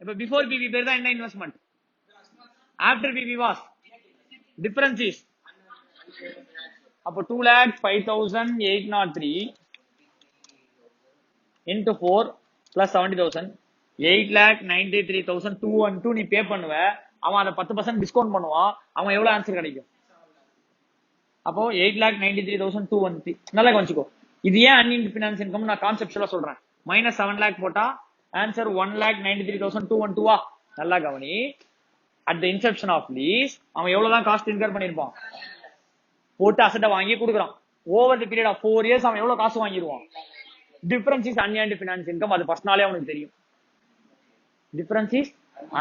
இப்ப பிஃபோர் பிவி பேர் தான் என்ன investment, after PV was difference is. அப்போ 2,05,803 into 4 plus 70,000 8,93,212 நீ பே பண்ணுவ. அவன் அதை 10% டிஸ்கவுண்ட் பண்ணுவான். அவன் எவ்வளவு ஆன்சர் கிடைக்கும்? அப்போ 8,93,213. நல்லா கவனிச்சுக்கோ. இது ஏன் அன்இன்ட் பினான்ஸ் இன்கம் நான் கான்செப்டுவலா சொல்றேன். மைனஸ் 7 lakh போட்டா ஆன்சர் 1,93,212. நல்லா கவனி. At the inception of lease அவன் எவ்வளவுதான் காஸ்ட் இன்கர் பண்ணிருப்பான், போட்டு அசட்டை வாங்கி கொடுக்குறான். Over the period of 4 years அவன் எவ்வளவு காசு வாங்கிடுவான். Difference is unearned finance income. அது ஃபர்ஸ்ட் நாளே அவனுக்கு தெரியும். Difference is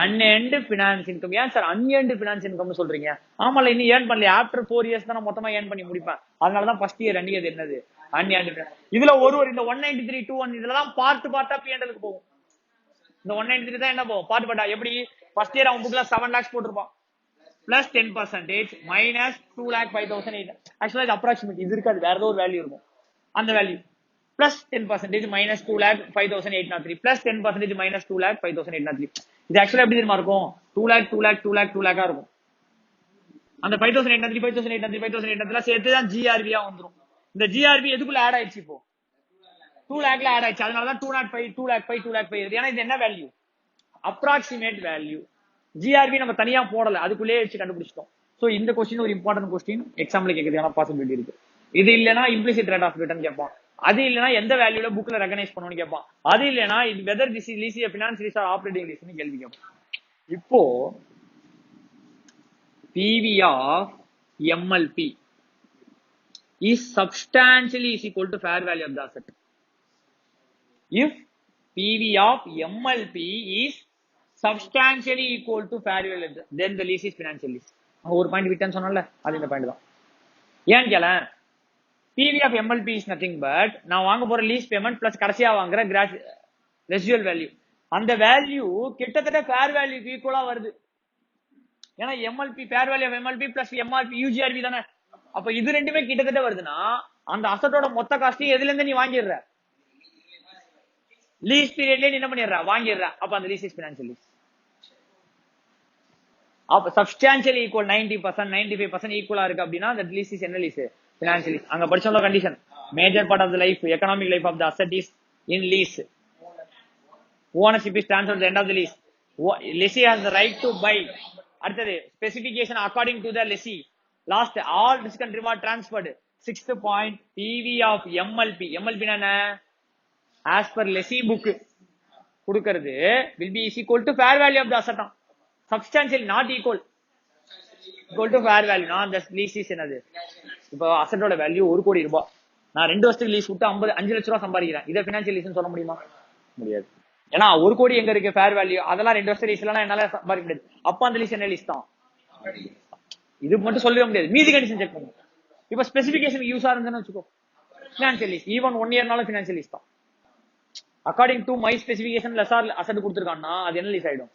unearned finance income. ஏன் சார் அன்எண்ட் பினான்ஸ் இன்கம் சொல்றீங்க? ஆமால இன்னும் ஏர்ன் பண்ணல. ஆஃப்டர் 4 years தான் நான் மொத்தமா ஏர்ன் பண்ணி முடிப்பேன். அதனாலதான் ஃபர்ஸ்ட் இயர் அன்னியது என்னது அன்எண்ட். இதுல ஒரு இந்த 193,201 இதுலதான் பார்ட்டா P&L போகும். இந்த 193 தான் என்ன போகும் பார்ட்டா. எப்படி ஃபர்ஸ்ட் இயர் அவன் புக்ல 7 lakhs போட்டிருப்பான் பிளஸ் 10% மைனஸ் 2,05,008. ஆக்சுவலா இது அப்ராக்சிமேட், இது இருக்காது, வேற ஏதோ ஒரு வேல்யூ இருக்கும். அந்த value plus 10% minus 2,05,803 plus 10% minus 2,05,803. இது ஆக்சுவலா எப்படி தெரியுமா இருக்கும்? 2 lakh 2 lakh 2 lakh 2 lakh இருக்கும். அந்த 5,803 5,803 5,803 சேர்த்து தான் ஜிஆர்பியா வந்துரும். இந்த ஜிஆர்பி எதுக்குள்ள ஆட் ஆயிடுச்சு? இப்போ 2 lakhல ஆட் ஆயிடுச்சு. அதனாலதான் 205 2 lakh 5 2 lakh 5. ஏன்னா இது என்ன வேல்யூ? Approximate value. ஜிஆர்பி நம்ம தனியா போடல, அதுக்குள்ளேயே வச்சு கண்டுபிடிச்சிட்டோம். சோ இந்த கொஸ்டின் ஒரு இம்பார்ட்டன்ட் கொஸ்டின், எக்ஸாம்ல கேட்கறதுக்கான பாசிபிலிட்டி இருக்கு. இது இல்லனா இம்ப்ளிசிட் ரேட் ஆஃப் ரிட்டர்ன் கேட்பான். அது இல்லனா எந்த வேல்யூல புக்ல ரெகனைஸ் பண்ணணும்னு கேட்பான். அது இல்லனா whether this is lease finance lease or operating லீஸ்னு கேள்வி கேட்பான். இப்போ PV of MLP is substantially is equal to fair value of the asset. If PV of MLP is substantially equal to fair value, then the lease is financial lease. ஒரு பாயிண்ட் விட்டேன்னு சொன்னல, அது இந்த பாயிண்ட் தான். ஏன்னு கேள, PV of MLP is nothing but நான் வாங்க போற லீஸ் பேமெண்ட் பிளஸ் கடைசியா வாங்குற ரெசிடுவல் வேல்யூ. அந்த வேல்யூ கிட்டத்தட்ட ஃபேர் வேல்யூக்கு ஈக்குவலா வருது. ஏன்னா MLP fair value of MLP plus MRP UGRV தானே. அப்ப இது ரெண்டுமே கிட்டத்தட்ட வருதுன்னா அந்த அசட்டோட மொத்த காஸ்டையும் எதுல இருந்து நீ வாங்கிடுற? லீஸ் பீரியட்லயே நீ என்ன பண்ணிடுற? வாங்கிடுற. அப்ப அந்த லீஸ் இஸ் ஃபினான்ஷியல் லீஸ். அப்ப சப்ஸ்டான்ஷியலி ஈக்குவல் 90% 95% ஈக்குவலா இருக்கு அப்படின்னா அந்த லீஸ் இஸ் என்ன லீஸ்? Financial lease. அங்க படிச்சோம்ல condition, major part of the life economic life of the asset is in lease. Ownership is transferred at the end of the lease. lessee has the right to buy. அடுத்தது specification according to the lessee. Last all risk and reward transferred. 6th point PV of MLP. MLP என்ன? as per lessee book கொடுக்கிறது will be is equal to fair value of the asset. Substantially not equal to fair value. நான் the lease is என்னது? இப்போ அசட்டோட வேல்யூ 1 கோடி ரூபாய். நான் 2 வருஷத்துக்கு லீஸ் விட்டு 5 லட்சம் ரூபாய் சம்பாதிக்கிறேன். இதை ஃபினான்ஷியல் லீஸ்னு சொல்ல முடியுமா? முடியாது. ஏன்னா 1 கோடி எங்க இருக்கு ஃபேர் வேல்யூ? அதெல்லாம் 2 வருஷம் லீஸ் எல்லாம் என்னால சம்பாதிக்க முடியாது. அப்ப அந்த லீஸ் என்ன லீஸ் தான்? இது மட்டும் சொல்லவே முடியாது, மீதி கண்டிஷன் செக் பண்ணுங்க. இப்ப ஸ்பெசிபிகேஷன் யூஸா இருந்துன்னு வச்சுக்கோ, ஃபினான்ஷியல் லீஸ். ஈவன் 1 இயர்னாலும் ஃபினான்ஷியல் லீஸ் தான். According to my specification lessor asset கொடுத்துருக்கான்னா அது என்ன லீஸ் ஆயிடும்?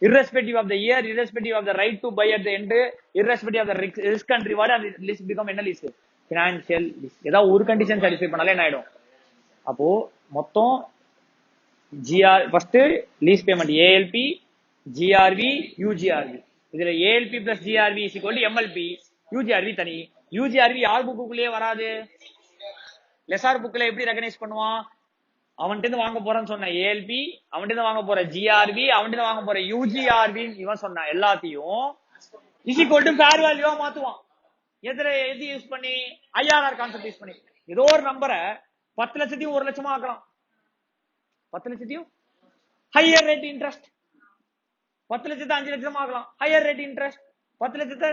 irrespective of the year, irrespective of the right to buy at the end, irrespective of the risk and reward, and list become என்ன லீஸ்? Financial lease. ஏதாவது ஒரு கண்டிஷன் சாட்டிஸ்ஃபை பண்ணாலே என்ன ஆயிடும்? அப்போ மொத்தம் GR first lease payment ALP GRV UGRV. இதுல ALP பிளஸ் GRV is equal to MLP. UGRV தனி. UGRV யார் புக்குள்ளேயே வராது, லெசார் புக்ல எப்படி ரெகனைஸ் பண்ணுவான்? அவன்கிட்ட இருந்து வாங்க போறேன்னு சொன்ன ALP, அவன்கிட்ட இருந்து வாங்க போற GRV, அவன்கிட்ட இருந்து வாங்க போற UGRV இவன் சொன்ன எல்லாத்தையும் இஸ் ஈக்குவல் டு ஃபேர் வேல்யூவா மாத்துவான். எது யூஸ் பண்ணி? IRR கான்செப்ட் யூஸ் பண்ணி. ஏதோ ஒரு நம்பரை 10 லட்சத்தையும் 1 லட்சமா ஆக்கலாம். 10 லட்சத்தையும் ஹையர் ரேட் இன்ட்ரெஸ்ட், 10 லட்சத்தை 5 லட்சமா ஆக்கலாம். ஹையர் ரேட் இன்ட்ரெஸ்ட் 10 லட்சத்தை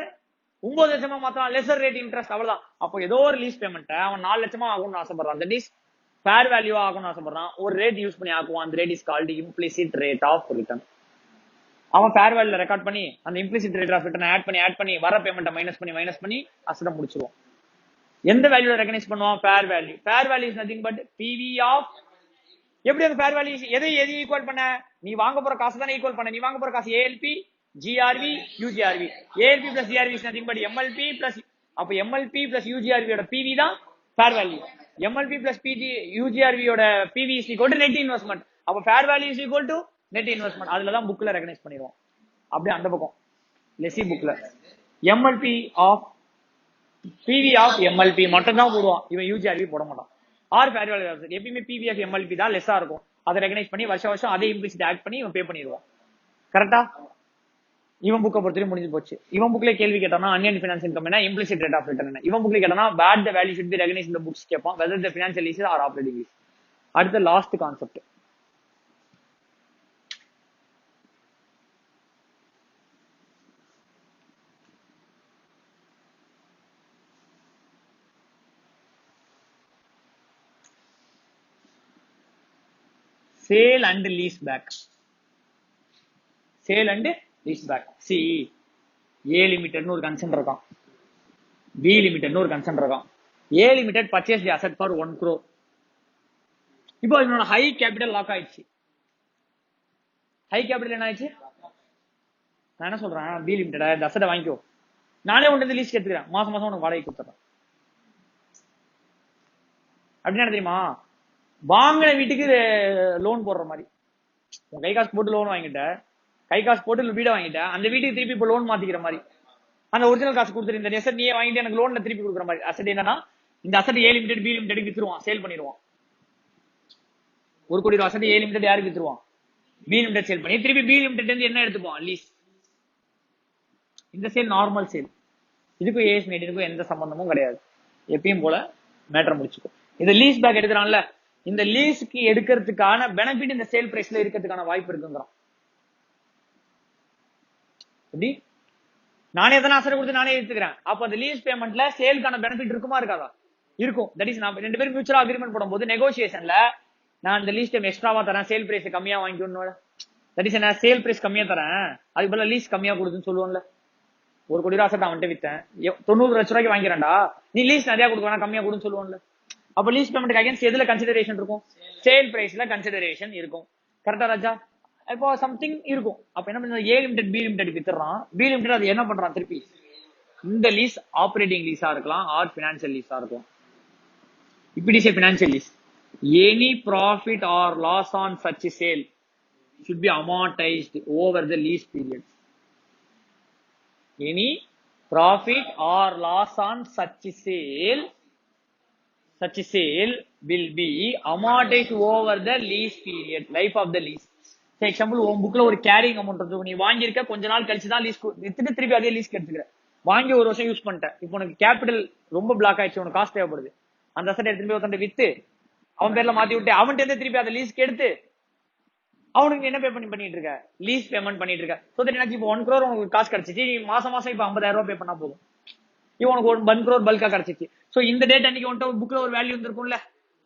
9 லட்சமா மாத்தலாம். Lesser rate interest. அவ்வளவுதான். அப்போ ஏதோ ஒரு லீஸ் பேமெண்ட் அவன் 4 லட்சமா ஆகும்னு ஆசைப்படுறான். தட் இஸ் ஃபேர் வேல்யூவா ஆகும்னு ஆசைப்படுறான். ஒரு ரேட் யூஸ் பண்ணி ஆக்குவான். அந்த rate is called implicit rate of return. அவன் ஃபேர் வேல்யூல ரெக்கார்ட் பண்ணி அந்த implicit rate of return add பண்ணி வர பேமெண்ட்டை மைனஸ் பண்ணி அசட்டை முடிச்சிருவான். எந்த வேல்யூல ரெகனைஸ் பண்ணுவோம்? Fair value. Fair value is nothing but PV of, எப்படி அந்த ஃபேர் வேல்யூ எதை ஈக்குவல் பண்ண? நீ வாங்க போற காசு தானே ஈக்குவல் பண்ண. நீ வாங்க போற காசு ALP GRV UGRV. ALP plus GRV is nothing but MLP plus, அப்ப எம்எல்பி பிளஸ் யூஜிஆர்வியோட பிவி தான் fair value. MLP plus PG யூஜிஆர்வியோட PV is equal to net investment. அப்ப fair value is equal to net investment. அதுல தான் புக்ல ரெகனைஸ் பண்ணிடுவோம். அப்படியே அந்த பக்கம் லெசி புக்ல MLP of PV of MLP மட்டும் தான் போடுவான், இவன் யூஜிஆர்வி போட மாட்டான். ஆர் ஃபேர் வேல்யூ எப்பயுமே பிவி ஆஃப் எம்எல்பி தான் லெஸ்ஸா இருக்கும். அதை ரெகனைஸ் பண்ணி வருஷம் அதே இம்ப்ளிசிட் ஆட் பண்ணி இவன் பே பண்ணிடுவான். கரெக்டா? இவன் புக்கை பொறுத்தவரை முடிஞ்சு போச்சு. இவன் புக்ல கேள்வி கேட்டானா அன்னியன் ஃபினான்ஸ் இன்கம் என்ன, இம்ப்ளிசிட் ரேட் ஆஃப் ரிட்டர்ன் என்ன. இவன் புக்ல கேட்டானா what the value should be recognise இந்த புக்ஸ் கேட்பான், whether the financial lease or operating lease. அடுத்த last concept sale and lease back. Sale and lease back. See A லிமிடெட்னு ஒரு கன்சர்ன் இருக்கான், பி லிமிடெட்னு ஒரு கன்சர்ன் இருக்கான். A limited purchase the asset for 1 crore. இப்போ இதனோட ஹை கேபிட்டல் லாக் ஆயிடுச்சு. ஹை கேபிட்டல் என்ன ஆயிடுச்சு? நான் என்ன சொல்றேன், பி லிமிடெட் இந்த அசெட்டை வாங்கிக்கோ, நானே உண்டு லீஸ் எடுத்துக்கிறேன், மாசம் மாசம் உனக்கு வாடகை கொடுத்துறேன். அப்படின்னு தெரியுமா? வாங்கின வீட்டுக்கு லோன் போடுற மாதிரி. உன் கை காசு போட்டு லோன் வாங்கிட்ட, கை காசு போட்டு வீடை வாங்கிட்ட, அந்த வீட்டுக்கு திருப்பி இப்போ லோன் மாத்திக்கிற மாதிரி. அந்த ஒரிஜினல் காசு கொடுத்துரு, இந்த அசெட் நீயே வாங்கிட்டு எனக்கு லோன்ல திருப்பி கொடுக்குற மாதிரி. அசெட் என்னன்னா, இந்த அசெட் ஏ லிமிடெட் பி லிமிடெட் வித்துருவான், சேல் பண்ணிடுவான். 1 கோடி ரூபாய் அசெட் ஏ லிமிடெட் யாருக்கு வித்துருவான்? பி லிமிடெட் சேல் பண்ணி திருப்பி பி லிமிடெட் இருந்து என்ன எடுத்துப்பான்? லீஸ். இந்த சேல் நார்மல் சேல். இதுக்கும் ஏஎஸ் மீட்டிங்கும் எந்த சம்பந்தமும் கிடையாது. எப்பயும் போல மேட்டர் முடிச்சுக்கும். இந்த லீஸ் பேக் எடுக்கிறான்ல, இந்த லீஸ்க்கு எடுக்கிறதுக்கான பெனிஃபிட் இந்த சேல் பிரைஸ்ல இருக்கிறதுக்கான வாய்ப்பு இருக்குங்கிறான். எப்படி? நானே எத்தனை அசெட் கொடுத்து நானே எடுத்துக்கிறேன், அப்ப அந்த லீஸ் பேமெண்ட்ல சேலுக்கான பெனிஃபிட் இருக்குமா இருக்காதா? இருக்கும். தட் இஸ் நான் 2 பேரும் மியூச்சுவல் அக்ரிமெண்ட் போடும்போது நெகோசியேஷன்ல நான் இந்த லீஸ் டைம் எக்ஸ்ட்ராவா தரேன், சேல் பிரைஸ் கம்மியா வாங்கிக்கணும். தட் இஸ் என்ன, சேல் பிரைஸ் கம்மியா தரேன், அதுக்கு பதிலா லீஸ் கம்மியா கொடுத்துன்னு சொல்லுவோம்ல. 1 கோடி ரூபாய் அசெட் அவன்கிட்ட வித்தேன், 90 லட்ச ரூபாய்க்கு வாங்கிறேன்டா, நீ லீஸ் நிறைய கொடுக்க கம்மியா கொடுன்னு சொல்லுவோம்ல. அப்ப லீஸ் பேமெண்ட் அகைன்ஸ்ட் எதுல கன்சிடரேஷன் இருக்கும்? சேல் பிரைஸ்ல கன்சிடரேஷன் இருக்கும். கரெக்டா ராஜா? இப்போ சம்திங் இருக்கும். அப்ப என்ன பண்ண, ஏ லிமிடெட் பி லிமிடெட் வித்துறான், பி லிமிடெட் அது என்ன பண்றான் திருப்பி, இந்த லீஸ் ஆப்பரேட்டிங் லீஸா இருக்கலாம் ஆர் பினான்சியல் லீஸா இருக்கலாம். இப்படி say financial lease, any profit or loss on such sale should be amortized over the lease period. Any profit or loss on such sale will be amortized over the lease period, life of the lease. For example, உன் புக்ல ஒரு கேரிங் அமௌண்ட் இருக்கு, நீ வாங்கியிருக்க கொஞ்ச நாள் கழிச்சு தான் லீஸ் வித்துட்டு திருப்பி அதே லீஸ்க்கு எடுத்துக்கிற. வாங்கி 1 வருஷம் யூஸ் பண்ணிட்டேன், இப்போ உனக்கு கேபிட்டல் ரொம்ப பிளாக் ஆயிடுச்சு, உனக்கு காசு தேவைப்படுது. அந்த அசெட் எடுத்து போய் ஒருத்தன் வித்து அவன் பேர்ல மாத்தி விட்டு அவன்கிட்ட திருப்பி அதை லீஸ்க்கு எடுத்து அவனுக்கு என்ன பே பண்ணிட்டு இருக்க, லீஸ் பேமெண்ட் பண்ணிட்டு இருக்க. சோ தட் எனக்கு இப்போ 1 crore உனக்கு காசு கிடைச்சிச்சு, நீ மாசம் மாசம் இப்போ 50,000 ரூபாய் பே பண்ணா போதும், இப்போ உனக்கு 1 crore பல்கா கிடைச்சிச்சு. சோ இந்த டேட் அன்னைக்கு உன்கிட்ட புக்ல ஒரு வேல்யூ இருந்திருக்கும்ல,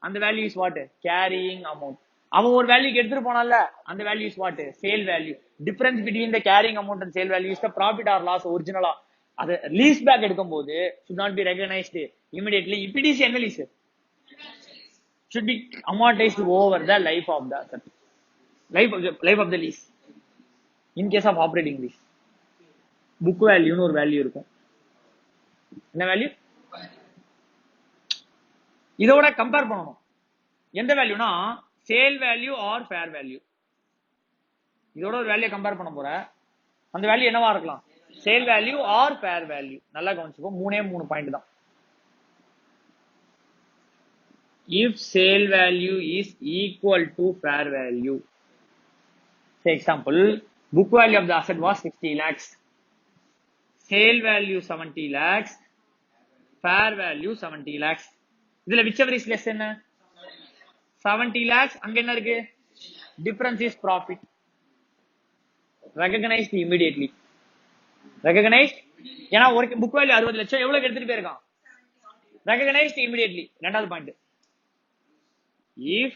அந்த value is what, carrying amount. அவன் ஒரு வேல்யூக்கு எடுத்துட்டு போனால, அந்த value is what, sale value. Difference between the carrying amount and sale value is the profit or loss. ஒரிஜினலா அது லீஸ் பேக் எடுக்கும் போது should not be recognized immediately. இப்படி என்ன lease should be amortized over the life of the asset, life of the lease. In case of operating lease, book value னு ஒரு வேல்யூ இருக்கும். என்ன வேல்யூ? இதோட கம்பேர் பண்ணணும். எந்த வேல்யூனா, sale value or fair value. இதோட ஒரு வேல்யூ கம்பேர் பண்ண போற, அந்த வேல்யூ என்னவா இருக்கலாம்? Sale value or fair value. நல்லா கவனிச்சுக்கோ, 3 பாயிண்ட் தான். If sale value is equal to fair value, say example, book value of the asset was 60 lakhs, sale value 70 lakhs, fair value 70 lakhs. இதுல whichever is less என்ன? 70 lakhs. அங்க என்ன இருக்கு? Difference is profit. Recognized immediately. Recognized. ஏன்னா ஒரு புக் வேல்யூ 60 லட்சம் எவ்வளவு எடுத்துட்டு போயிருக்கான்? Recognized immediately. ரெண்டாவது point, if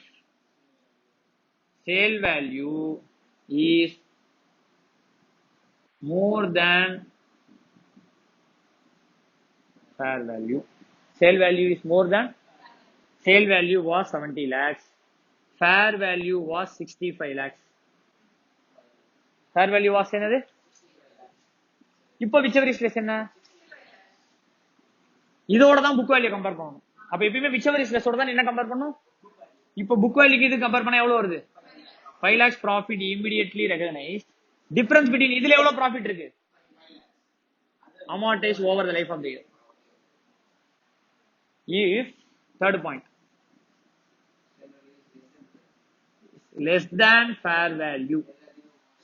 sale value is more than fair value, Sale value is more than. Sale value was 70 lakhs. Fair value was 65 lakhs. Fair value was என்னது? இப்போ whichever is less என்ன? இதோட தான் book value கம்பேர் பண்ணணும். அப்ப எப்பவுமே whichever is less ஓட தான் என்ன கம்பேர் பண்ணணும்? இப்போ book value இது கம்பேர் பண்ணா எவ்வளவு வருது? 5 lakhs profit immediately recognized. Difference between இதுல எவ்வளவு profit இருக்கு? Amortize over the life of the year. If third point less than fair value,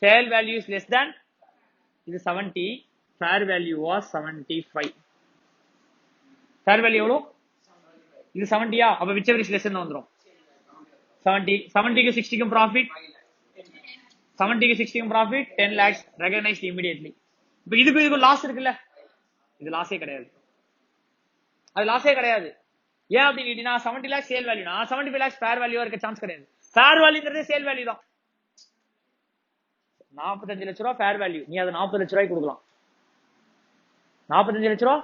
sale value is less than, இது 70, fair value was 75. fair value எவ்வளவு? இது 70யா? அப்ப whichever is less ன்னு வந்துரும். 70 க்கு 60 க்கு profit, 70 க்கு 60 க்கு profit, 10 lakhs recognized immediately. இப்போ இதுக்கு லாஸ் இருக்குல்ல, இது லாஸே கிடையாது, அது லாஸே கிடையாது. ஏன் அப்படின்னு கேட்டீங்கன்னா 70 lakhs சேல் வேல்யூனா 75 lakhs ஃபேர் வேல்யூவா இருக்க சான்ஸ் கிடையாது. ஃபேர் வேல்யூங்கிறது சேல் வேல்யூ தான். 45 லட்ச ரூபா ஃபேர் வேல்யூ, நீ அதை 40 லட்ச ரூபாய்க்கு கொடுக்கலாம். 45 லட்ச ரூபா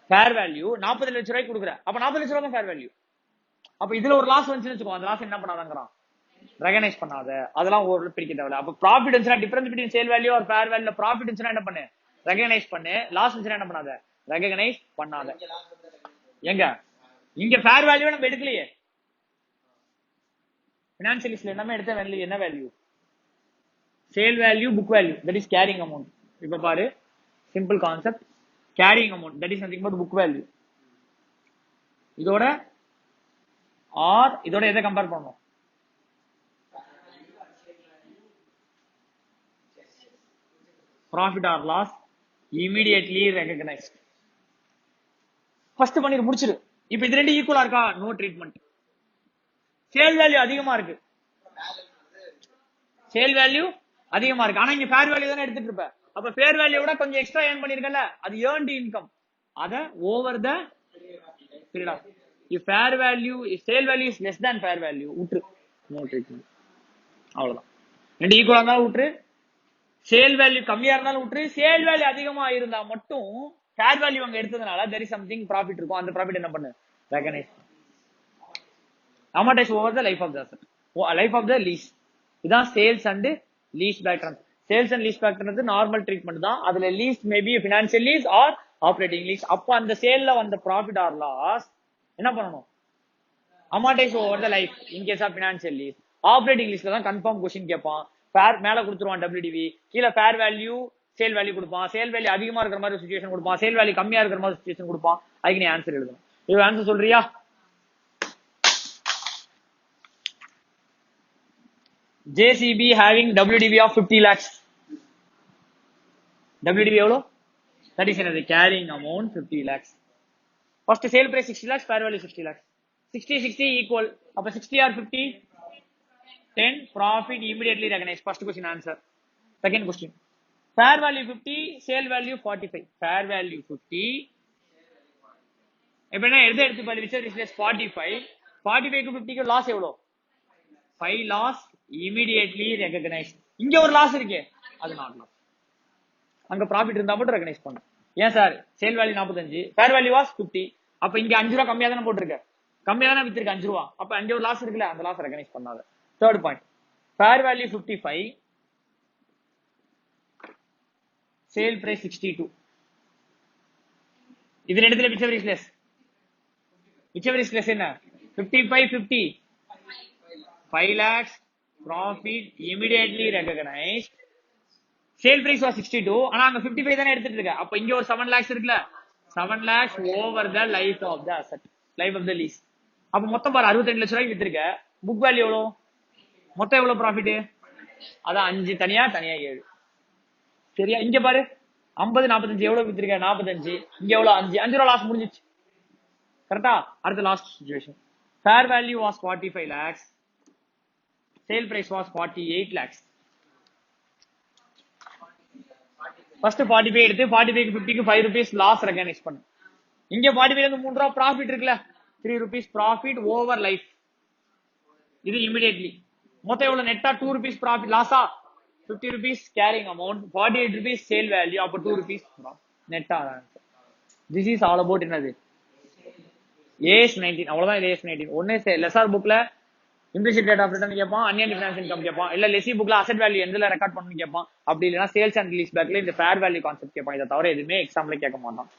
ஃபேர் வேல்யூ, 40 லட்ச ரூபாய்க்கு கொடுக்குற, அப்ப 40 லட்ச ரூபா தான் ஃபேர் வேல்யூ. அப்ப இதுல ஒரு லாஸ் வந்துச்சுன்னு வச்சுக்கோ, அந்த லாஸ் என்ன பண்ணாதங்கிறான், ரெகனைஸ் பண்ணாத, அதெல்லாம் ஒரு பிரிக்க தேவையில்ல. அப்ப ப்ராஃபிட் இருந்துச்சுன்னா டிஃபரன்ஸ் பிட்வீன் சேல் வேல்யூ ஒரு ஃபேர் வேல்யூல ப்ராஃபிட் இருந்துச்சுன்னா என்ன பண்ணு, ரெகனைஸ் பண்ணு. லாஸ் இருந்துச்சுன்னா என்ன பண்ணாத, ரெகனைஸ் பண்ணாத. எங்க இங்க ஃபேர் வேல்யூ நம்ம எடுக்கலையே, பினான்சியல் லிஸ்ட்ல எல்லாமே எடுத்த வேல்யூ என்ன value, sale value, book value, that is carrying amount. இப்ப பாரு, simple concept, carrying amount that is nothing but book value. இதோட ஆர் இதோட எதை கம்பேர் பண்ணணும், profit or loss immediately recognised. First பண்ணி முடிச்சிரு. இப்ப இது ரெண்டு ஈக்குவலா இருக்கா, நோ ட்ரீட்மெண்ட். சேல் வேல்யூ அதிகமா இருக்கு, சேல் வேல்யூ அதிகமா இருக்கு, ஆனா இங்க ஃபேர் வேல்யூ தானே எடுத்துட்டு இருப்ப. அப்ப ஃபேர் வேல்யூ விட கொஞ்சம் எக்ஸ்ட்ரா ஏர்ன் பண்ணிருக்கல, அது ஏர்ன்டு இன்கம், அத over the period of. If fair value, if sale value is less than fair value, விட்டுரு, நோ ட்ரீட்மெண்ட். அவ்வளவுதான், ரெண்டு ஈக்குவலா இருந்தாலும் விட்டுரு, சேல் வேல்யூ கம்மியா இருந்தாலும் விட்டுரு. சேல் வேல்யூ அதிகமா இருந்தா மட்டும் ஃபேர் வேல்யூ அங்க எடுத்ததுனால there is something profit இருக்கும், அந்த ப்ராஃபிட் என்ன பண்ணு, recognise. amortize over the life of the asset, life of the lease. இதான் sales and lease back transfer. Sales and lease back transfer normal treatment தான். அதுல lease maybe financial lease or operating lease. அப்ப அந்த சேல்ல வந்த ப்ராஃபிட் ஆர் லாஸ் என்ன பண்ணணும், amortize over the life in case of financial lease. Operating லீஸ்ல தான் கன்ஃபார்ம் क्वेश्चन கேட்பான். ஃபேர் மேல கொடுத்துருவான் WDV, கீழே ஃபேர் வேல்யூ சேல் வேல்யூ கொடுப்பான், சேல் வேல்யூ அதிகமா இருக்கிற மாதிரி சிச்சுவேஷன் கொடுப்பான், சேல் வேல்யூ கம்மியா இருக்கிற மாதிரி சிச்சுவேஷன் கொடுப்பான். அதுக்கு நீ ஆன்சர் எழுதணும். இது ஆன்சர் சொல்றியா? JCB having WDV of 50 lakhs. WDV எவ்வளோ? That is another carrying amount 50 lakhs. First sale price 60 lakhs, fair value 60 lakhs. 60 equal. அப்ப 60 or 50? 10 profit immediately recognized. First question answer. Second question. Fair value 50, sale value 45. Fair value 50. இப்ப என்ன எடுத்து பாரு, which is less 45. 45 க்கு 50 க்கு லாஸ் எவ்வளோ? 5 loss immediately recognized. இங்க ஒரு லாஸ் இருக்கு, அது நாட் லாஸ். அங்க ப்ராஃபிட் இருந்தா மட்டும் ரெகனைஸ் பண்ணும். ஏன் sir, sale value 45, fair value was 50. அப்ப இங்க 5 ரூபா கம்மியா தானே போட்டிருக்க, கம்மியா தானே வித்திருக்க 5 ரூபா. அப்ப அங்க ஒரு லாஸ் இருக்குல்ல, அந்த லாஸ் ரெகனைஸ் பண்ணாத. Third point, fair value 55, sale price 62. இது ரெண்டுத்துல whichever is less, whichever is less என்ன, 55 50, 5 lakhs profit immediately recognized. Sale price was 62, ஆனா அங்க 55 தானே எடுத்துட்டு இருக்க. அப்ப இங்க ஒரு 7 lakhs இருக்குல்ல, 7 lakhs over the life of the asset, life of the lease. அப்ப மொத்தம் பாரு 62 லட்சம் ரூபாய்க்கு வித்திருக்க. புக் வேல்யூ எவ்வளவு, மொத்தம் எவ்வளவு ப்ராஃபிட், அதான் 5 தனியா 7. சரியா? இங்க பாரு 50 45 எவ்வளவு வித்திருக்க, 45, இங்க எவ்வளவு 5 ரூபா லாஸ் முடிஞ்சிச்சு. கரெக்டா? அடுத்த last situation, fair value was 45 lakhs, sale price was 48 lakhs. First 45 எடுத்து 45 க்கு 50 க்கு 5 rupees லாஸ் ரெகனைஸ் பண்ணு. இங்க 45 ல 3 ரூபா ப்ராஃபிட் இருக்குல்ல, 3 rupees ப்ராஃபிட் ஓவர் லைஃப். இது இமிடியேட்லி. மொத்தம் எவ்வளவு நெட்டா 2 rupees ப்ராஃபிட் லாஸா, 50 rupees carrying amount, 48 rupees sale value, அப்ப 2 rupees நெட்டா. திஸ் இஸ் ஆல் அபவுட் என்னது, ஏஎஸ் 19 அவ்வளவுதான். இது ஏஎஸ் 19 ஒன்னு லெசார் புக்ல இம்ப்ளிசிட் ரேட் ஆஃப் ரிட்டர்ன் கேட்பான், அன்னியன் ஃபினான்ஸ் இன்கம் கேட்பான், இல்ல லெசி புக்ல அசெட் வேல்யூ எதுல ரெக்கார்ட் பண்ணணும்னு கேட்பான், அப்படி இல்லைன்னா சேல்ஸ் அண்ட் ரிலீஸ் பேக்ல இந்த ஃபேர் வேல்யூ கான்செப்ட் கேட்பான். இதை தவிர எதுவுமே எக்ஸாம்ல கேட்க மாட்டான்.